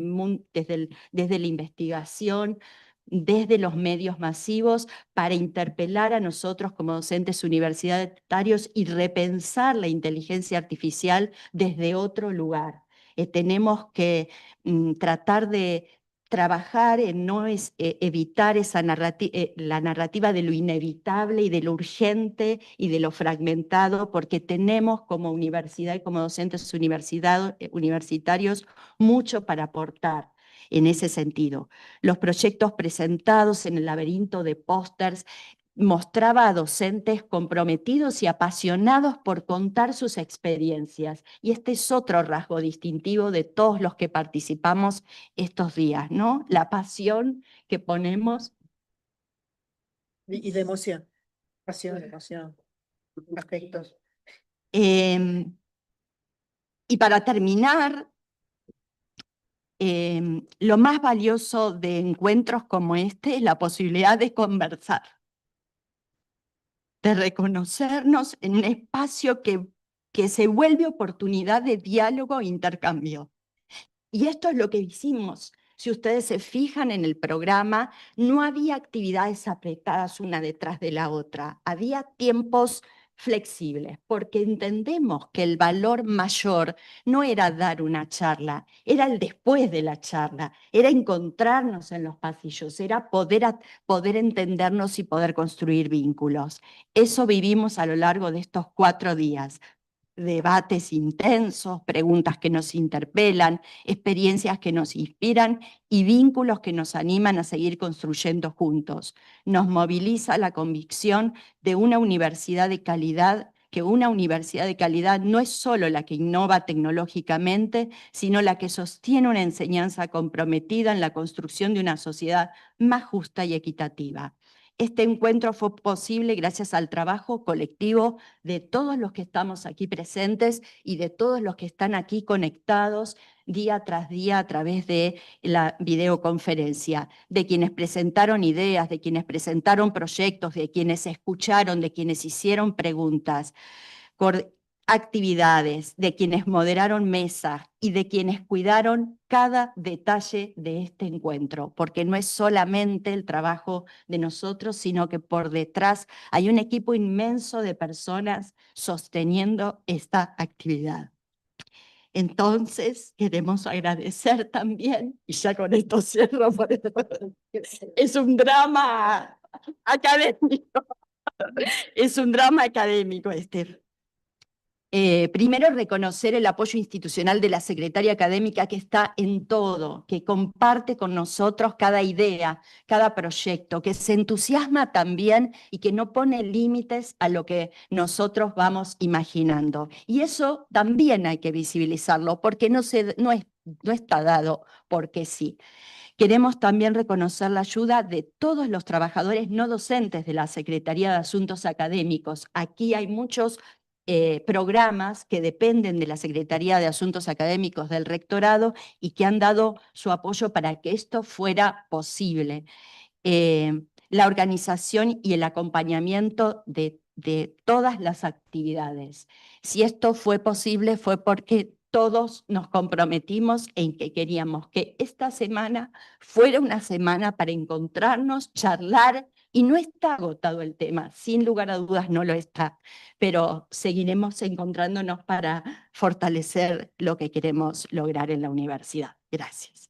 la investigación, desde los medios masivos, para interpelar a nosotros como docentes universitarios y repensar la inteligencia artificial desde otro lugar. Tenemos que tratar de trabajar en no evitar la narrativa de lo inevitable y de lo urgente y de lo fragmentado, porque tenemos como universidad y como docentes universitarios mucho para aportar en ese sentido. Los proyectos presentados en el laberinto de pósters mostraba a docentes comprometidos y apasionados por contar sus experiencias. Y este es otro rasgo distintivo de todos los que participamos estos días, ¿no? La pasión que ponemos. Y de emoción. Pasión, emoción, afectos. Y para terminar, lo más valioso de encuentros como este es la posibilidad de conversar, de reconocernos en un espacio que se vuelve oportunidad de diálogo e intercambio. Y esto es lo que hicimos. Si ustedes se fijan en el programa, no había actividades apretadas una detrás de la otra. Había tiempos flexibles, porque entendemos que el valor mayor no era dar una charla, era el después de la charla, era encontrarnos en los pasillos, era poder entendernos y poder construir vínculos. Eso vivimos a lo largo de estos 4 días. Debates intensos, preguntas que nos interpelan, experiencias que nos inspiran y vínculos que nos animan a seguir construyendo juntos. Nos moviliza la convicción de una universidad de calidad, que una universidad de calidad no es solo la que innova tecnológicamente, sino la que sostiene una enseñanza comprometida en la construcción de una sociedad más justa y equitativa. Este encuentro fue posible gracias al trabajo colectivo de todos los que estamos aquí presentes y de todos los que están aquí conectados día tras día a través de la videoconferencia, de quienes presentaron ideas, de quienes presentaron proyectos, de quienes escucharon, de quienes hicieron preguntas, actividades, de quienes moderaron mesas y de quienes cuidaron cada detalle de este encuentro, porque no es solamente el trabajo de nosotros, sino que por detrás hay un equipo inmenso de personas sosteniendo esta actividad. Entonces, queremos agradecer también, y ya con esto cierro, es un drama académico, es un drama académico este. Primero, reconocer el apoyo institucional de la secretaria académica que está en todo, que comparte con nosotros cada idea, cada proyecto, que se entusiasma también y que no pone límites a lo que nosotros vamos imaginando. Y eso también hay que visibilizarlo, porque no está dado porque sí. Queremos también reconocer la ayuda de todos los trabajadores no docentes de la Secretaría de Asuntos Académicos. Aquí hay muchos programas que dependen de la Secretaría de Asuntos Académicos del Rectorado y que han dado su apoyo para que esto fuera posible. La organización y el acompañamiento de todas las actividades. Si esto fue posible fue porque todos nos comprometimos en que queríamos que esta semana fuera una semana para encontrarnos, charlar, y no está agotado el tema, sin lugar a dudas no lo está, pero seguiremos encontrándonos para fortalecer lo que queremos lograr en la universidad. Gracias.